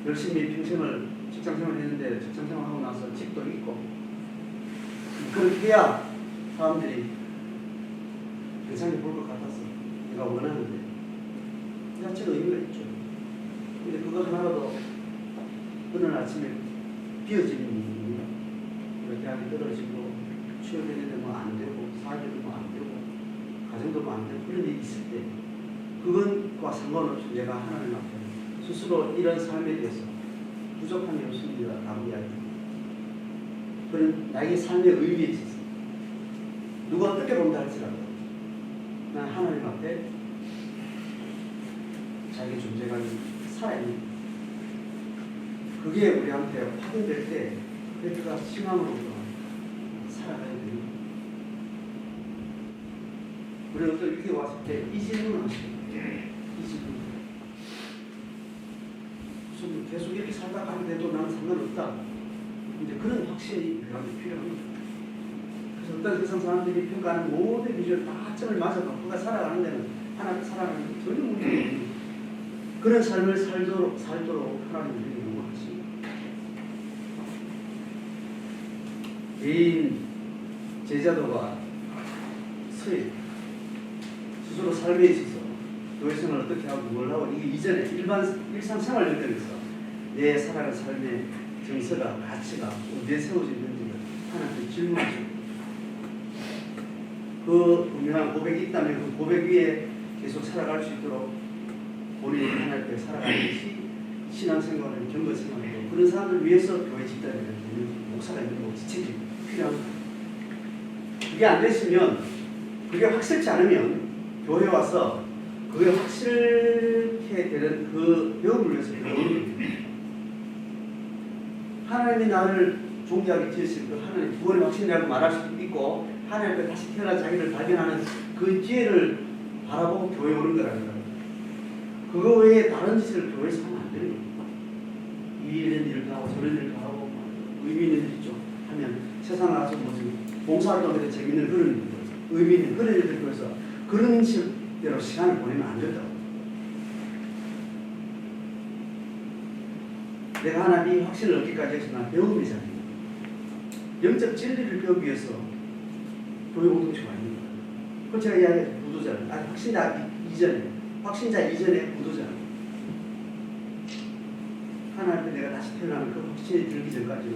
열심히 평생을 직장생활 했는데 직장생활하고 나서 집도 있고 그렇게 해야 사람들이 괜찮게 볼 것 같았어. 내가 원하는데 그 자체로 의미가 있죠. 근데 그거 하나라도 어느 아침에 비어지는 일입니다. 대학이 떨어지고 취업했는데 뭐 안 되고 사회도 뭐 안 되고 가정도 뭐 안 되고 그런 일이 있을 때 그것과 상관없이 내가 하나님 앞에 스스로 이런 삶에 대해서 부족함이 없습니다라고 이야기합니다. 그런 나의 삶의 의미에 있어서 누가 어떻게 본다 할지라도 난 하나님 앞에 자기 존재가 살아있는 그게 우리한테 확인될 때 그가 희망으로 살아가야 돼요. 우리 어떤 이렇게 왔을 때 이 질문을 하시죠. 이 질문. 무슨 계속 이렇게 살다 가는데도 나는 상관없다. 이제 그런 확신이 우리한테 필요합니다. 그래서 어떤 세상 사람들이 평가하는 모든 비주얼 다 점을 맞아도 그가 살아가는 데는 하나님 살아가는 데 전혀 문제가 없는 그런 삶을 살도록 하나님 우리에게 요구하십니다. 개인 제자도가 서예 스스로 삶에 있어서 교회생활을 어떻게 하고 뭘 하고 이게 이전에 일상생활 연결에서 내 살아가는 삶의 정서가 가치가 어디에 세워져 있는지를 하나님께 질문하시고 그 분명한 고백이 있다면 그 고백 위에 계속 살아갈 수 있도록 본인이 하나님께 살아가는 것이 신앙생활을 경건생활이고 그런 사람들 위해서 교회 집단에 목사가 있는 거 지책이 필요합니다. 그게 안 됐으면 그게 확실치 않으면 교회 와서 그게 확실하게 되는 그 배움을 위해서 배우는 하나님이 나를 존귀하게 지으신 그 하나님 구원의 확신이라고 말할 수도 있고 하나님 앞에 다시 태어나 자기를 발견하는 그 기회를 바라보고 교회 오는 거라는 거예요. 그거 외에 다른 짓을 교회에서 하면 안 되는 거예요. 이런 일을 하고 저런 일을 하고 의미 있는 일 있죠 하면 세상 나가서 뭐지 봉사활동에 재밌는 그런 일들 의미 있는 그런 일들 교회에서 그런 식대로 시간을 보내면 안 된다고. 내가 하나님이 확신을 얻기까지 해서 난 배움이잖아요. 영적 진리를 배우기 위해서 교회 공동체가 있는 거예요. 그건 제가 이야기한 부도자는 확신자 이전에 부도자는 하나님 앞에 내가 다시 태어나는 그 확신이 들기 전까지는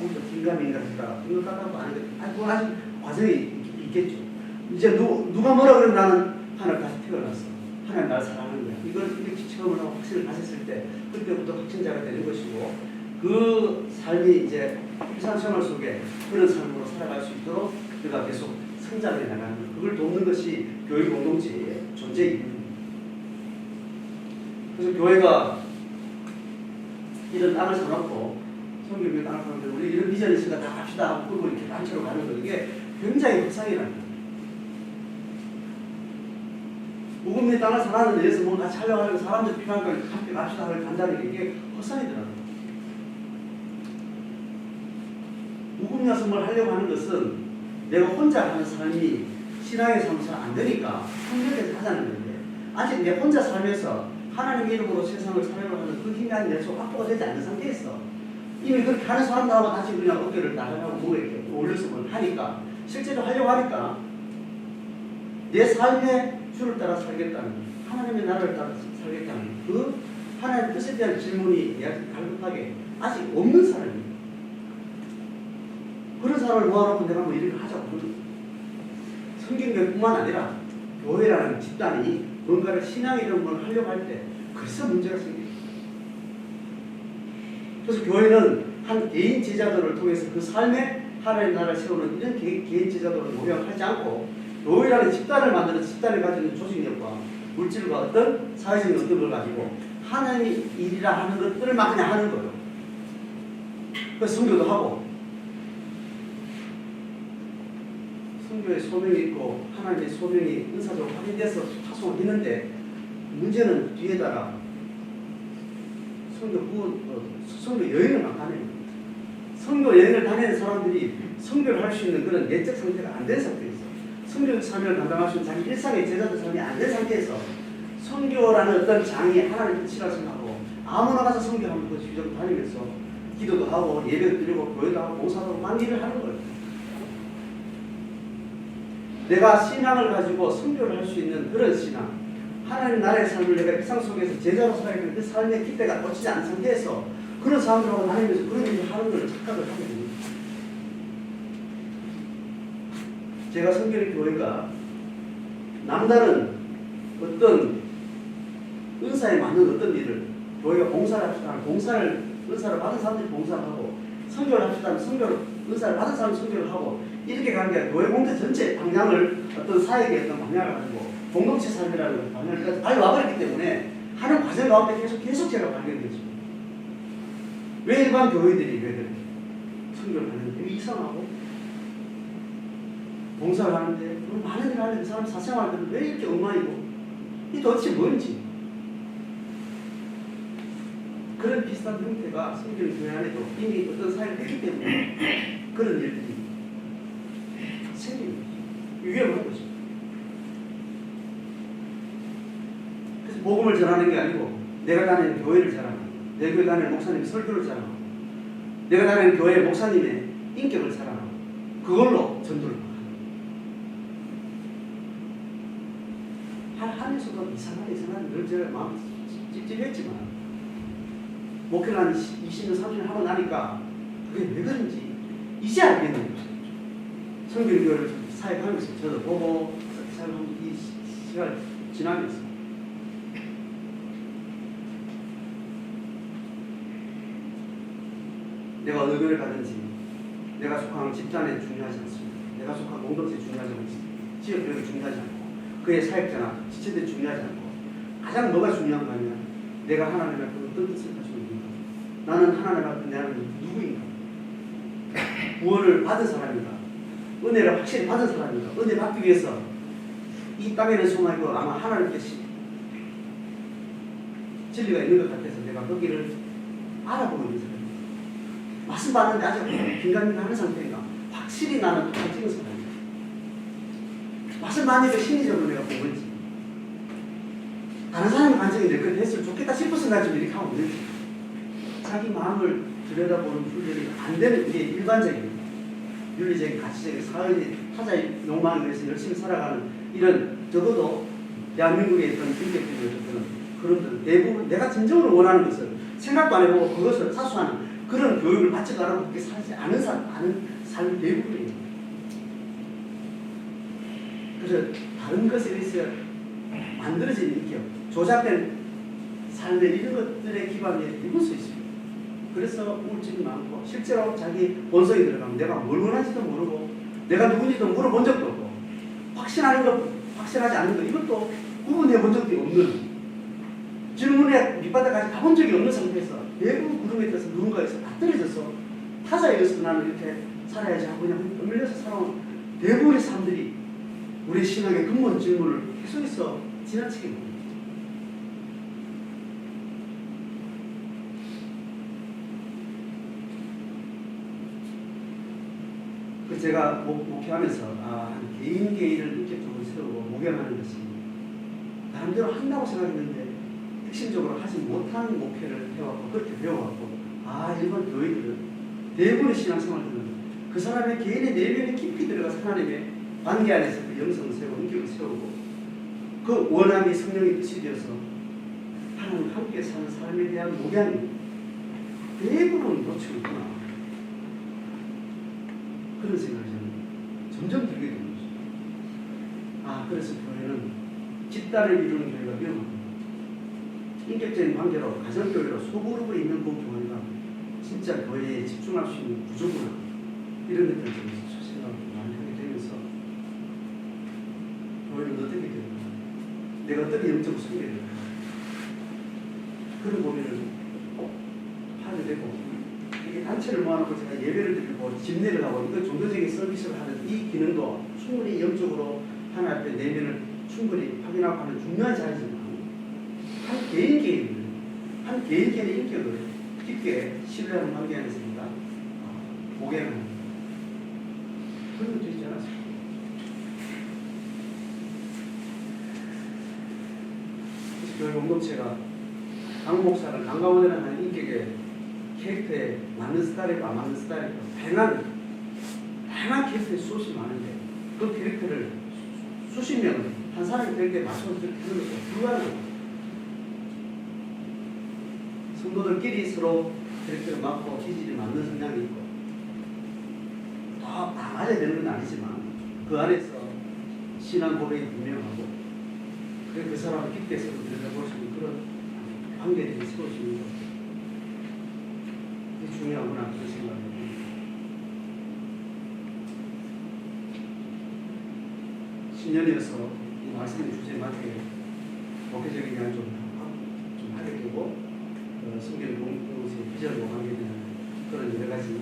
혼자 긴가민가했다 생각하고 안 하는데 그건 아직 과정이 있겠죠. 이제 누가 뭐라 그러면 나는 하나님 다시 태어났어. 하나님 나를 사랑하는 거야. 이걸 이렇게 체험을 하고 확신을 가졌을 때 그때부터 확신자가 되는 것이고 그 삶이 이제 일상생활 속에 그런 삶으로 살아갈 수 있도록 그가 계속 성장해 나가는 것. 그걸 돕는 것이 교회 공동체의 존재입니다. 그래서 교회가 이런 땅을 사놓고 성경의 땅을 사놓고 우리 이런 비전이 있으니까 다 갑시다 하고 끌고 이렇게 단체로 가는 거 이게 굉장히 흑상이랍니다. 무금리 땅을 사놨는데 여기서 뭔가 촬영하려고 사람들 필요한 걸 함께 갑시다 하고 간다는 게 이게 헛상이더라고요. 무금리 와서 뭘 하려고 하는 것은 내가 혼자 하는 삶이 신앙의 삶은 잘 안 되니까 성경에서 하자는 건데 아직 내 혼자 살면서 하나님의 이름으로 세상을 살려고 하는 그 힘이 아닌 내속 확보가 되지 않는 상태에서 이미 그렇게 하는 사람들하고 다시 그냥 어깨를 나가고 목에 이렇게 올려서 뭘 하니까 실제로 하려고 하니까 내 삶의 주를 따라 살겠다는 하나님의 나라를 따라 살겠다는 그 하나님의 뜻에 대한 질문이 갈급하게 아직 없는 사람이에요. 그런 사람을 모아놓고 내가 뭐 일을 하자고 그러는 성경교회뿐만 아니라 교회라는 집단이 뭔가를 신앙이라는 걸 하려고 할 때 그래서 문제가 생겨요. 그래서 교회는 한 개인 제자들을 통해서 그 삶에 하나님의 나라를 세우는 이런 개인 제자들을 모형하지 않고 교회라는 집단을 만드는 집단을 가지는 조직력과 물질과 어떤 사회적인 어떤 걸 가지고 하나님의 일이라 하는 것들만 그냥 하는 거예요. 그래서 선교도 하고 선교의 소명이 있고 하나님의 소명이 은사적으로 확인돼서 파송을 했는데 문제는 뒤에다가 선교 여행을 막 다니는 거예요. 선교 여행을 다니는 사람들이 선교를 할 수 있는 그런 내적 상태가 안 된 상태에서 선교 사명을 감당할 수 있는 자기 일상의 제자들 삶이 안 된 상태에서 선교라는 어떤 장이 하나님의 뜻이라고 생각하고 아무나 가서 선교하면 그 주위적으로 다니면서 기도도 하고 예배도 드리고 교회도 하고 봉사도 하고 만 일을 하는 거예요. 내가 신앙을 가지고 선교를 할 수 있는 그런 신앙, 하나님 나라의 삶을 내가 일상 속에서 제자로 살아가는 그 삶의 기대가 꽂히지 않은 상태에서 그런 사람들하고 다니면서 그런 일을 하는 걸 착각을 하게 됩니다. 제가 선교의 교회가 남다른 어떤 은사에 맞는 어떤 일을 교회가 봉사를 합시다 하면 은사를 받은 사람들이 봉사를 하고 선교를 합시다 하면 은사를 받은 사람이 선교를 하고 이렇게 가는 게 아니라 교회 공동 전체 방향을 어떤 사역의 어떤 방향을 가지고 공동체 삶이라는 방향을 달려와버렸기 때문에 하는 과정 가운데 계속 제가 발견되죠. 왜 일반 교회들이 왜 선교를 하는데 왜 이상하고 봉사를 하는데 많은 일을 하는데 그 사람 사생활들은 왜 이렇게 엉망이고 이 도대체 뭔지 그런 비슷한 형태가 선교의 교회 안에도 이미 어떤 사역을 했기 때문에 그런 일들이 생기는 거죠. 위험한 거죠. 그래서 복음을 전하는 게 아니고 내가 다니는 교회를 자랑하고 내 교회 다니는 목사님의 설교를 자랑하고 내가 다니는 교회 목사님의 인격을 자랑하고 그걸로 전도를 하면서도 이상하게 늘 제가 마음 찝찝했지만 목회를 한 20년, 30년 하고 나니까 그게 왜 그런지 이제 알겠는 거죠. 성경교회를 사역하면서 저도 보고 사역하면서 이 시간을 지나면서 내가 어느 교회를 가든지 내가 속한 집단에 중요하지 않습니다. 내가 속한 공동체에 중요하지 않습니다. 지역교회가 중요하지 않고 그의 사역자나 지체들이 중요하지 않고 가장 뭐가 중요한 거 아니야? 내가 하나님 앞에 어떤 뜻을 가지고 있는가? 나는 하나님 앞에 나는 누구인가? 구원을 받은 사람인가? 은혜를 확실히 받은 사람인가? 은혜 받기 위해서 이 땅에는 소망이고 아마 하나님께 진리가 있는 것 같아서 내가 거기를 알아보고 있는 사람입니다. 말씀 받는데 아직 긴가민가 하는 상태인가? 확실히 나는 도장 찍은 사람입니다. 말씀 받으니까 심리적으로 내가 본 건지 다른 사람의 관점인데 그렇게 했으면 좋겠다 싶어서 나 지금 이렇게 하고 있는지 자기 마음을 들여다보는 훈련이 안 되는 게 일반적인 윤리적인 가치적인 사회의 타자의 욕망을 위해서 열심히 살아가는 이런 적어도 대한민국에 있던 인격적인 그런 대부분 내가 진정으로 원하는 것을 생각도 안 해보고 그것을 사수하는 그런 교육을 받지 않고 그렇게 살지 않은 삶이 대부분이에요. 그래서 다른 것에 의해서 만들어진 인격, 조작된 삶의 이런 것들의 기반에 입을 수 있습니다. 그래서 우울증이 많고 실제로 자기 본성이 들어가면 내가 뭘 원하는지도 모르고 내가 누군지도 물어본 적도 없고 확신하는 것, 확신하지 않는 것 이것도 구분해 본 적이 없는 질문에 밑바닥까지 가본 적이 없는 상태에서 대부분 구름에 떠서 누군가에서 다 떨어져서 타자에 의해서 나는 이렇게 살아야지 하고 그냥 떠밀려서 살아온 대부분의 사람들이 우리 신앙의 근본 질문을 계속해서 지나치게 봅니다. 그 제가 목회하면서 한 개인을 인격적으로 세우고 목양하는 것이 나름대로 한다고 생각했는데 핵심적으로 하지 못한 목회를 해왔고 그렇게 배워왔고 일반 교회들은 대부분의 신앙생활들은 그 사람의 개인의 내면에 깊이 들어가서 하나님의 관계 안에서 그 영성을 세우고 인격을 세우고 그 원함이 성령의 뜻이 되어서 하나님과 함께 사는 삶에 대한 목양이 대부분 놓치고 있구나 그런 생각이 저는 점점 들게 되는 거죠. 그래서 교회는 집단을 이루는 교회가 위험합니다. 인격적인 관계로 가정교회로 소그룹을 잇는 그 교회가 진짜 교회에 집중할 수 있는 구조구나 이런 것들을 좀 생각을 많이 하게 되면서 교회는 어떻게 될까? 내가 어떻게 영적으로 섬겨야 될까? 그런 고민을 하게 되고 이게 단체를 모아놓고 제가 예배를 드리고 집례를 하고 이거 종교적인 서비스를 하는 이 기능도 충분히 영적으로 하나님 앞에 내면을 충분히 확인하고 하는 중요한 자리지만 한 개인의 인격을 깊게 신뢰하는 관계 안에서 우리가 보게는 그런 것도 있지 않았습니까? 그래서 교회 공동체가 강 목사는 강가원이라는 한 인격의 캐릭터에 맞는 스타일이고 안 맞는 스타일이고 다양한 캐릭터의 수없이 많은데 그 캐릭터를 수십 명을 한 사람이 될 때 맞춰서 그렇게 하는 것도 불가능합니다. 성도들끼리 서로 캐릭터를 맞고 기질이 맞는 성향이 있고 다 맞아야 되는 건 아니지만 그 안에서 신앙 고백이 분명하고 그 사람을 깊게 서로 들여다볼 수 있는 그런 관계들이 세워지는 것 그게 중요하구나 그런 생각을 합니다. 신년이어서 이 말씀의 주제에 맞게 목회적인 이야기 좀 하게 되고 성경 공동체의 비전과 관계되는 그런 여러 가지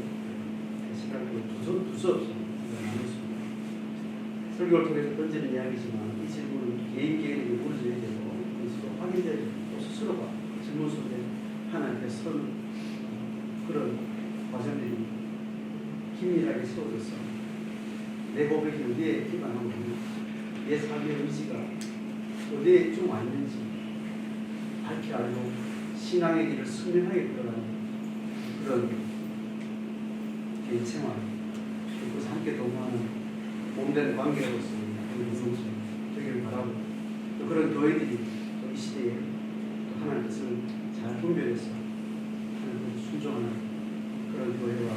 시각을 두서없이 나눴습니다. 설교를 통해서 던지는 이야기지만 이 질문은 개인에게 물어줘야 되고 스스로 확인되고 또 스스로가 질문 속에 하나님께 선 그런 과정들이 긴밀하게 세워져서 내 고백이 어디에 기반하고 내 삶의 의지가 어디에 좀 왔는지 밝히 알고 신앙의 길을 선명하게 들어가는 그런 개인 생활 그것을 함께 동행하는 몸된 관계로서 우리 공동체 되기를 바라고 또 그런 교회들이 또 이 시대에 또 하나님의 뜻을 잘 분별해서 하나님을 순종하는 그런 교회와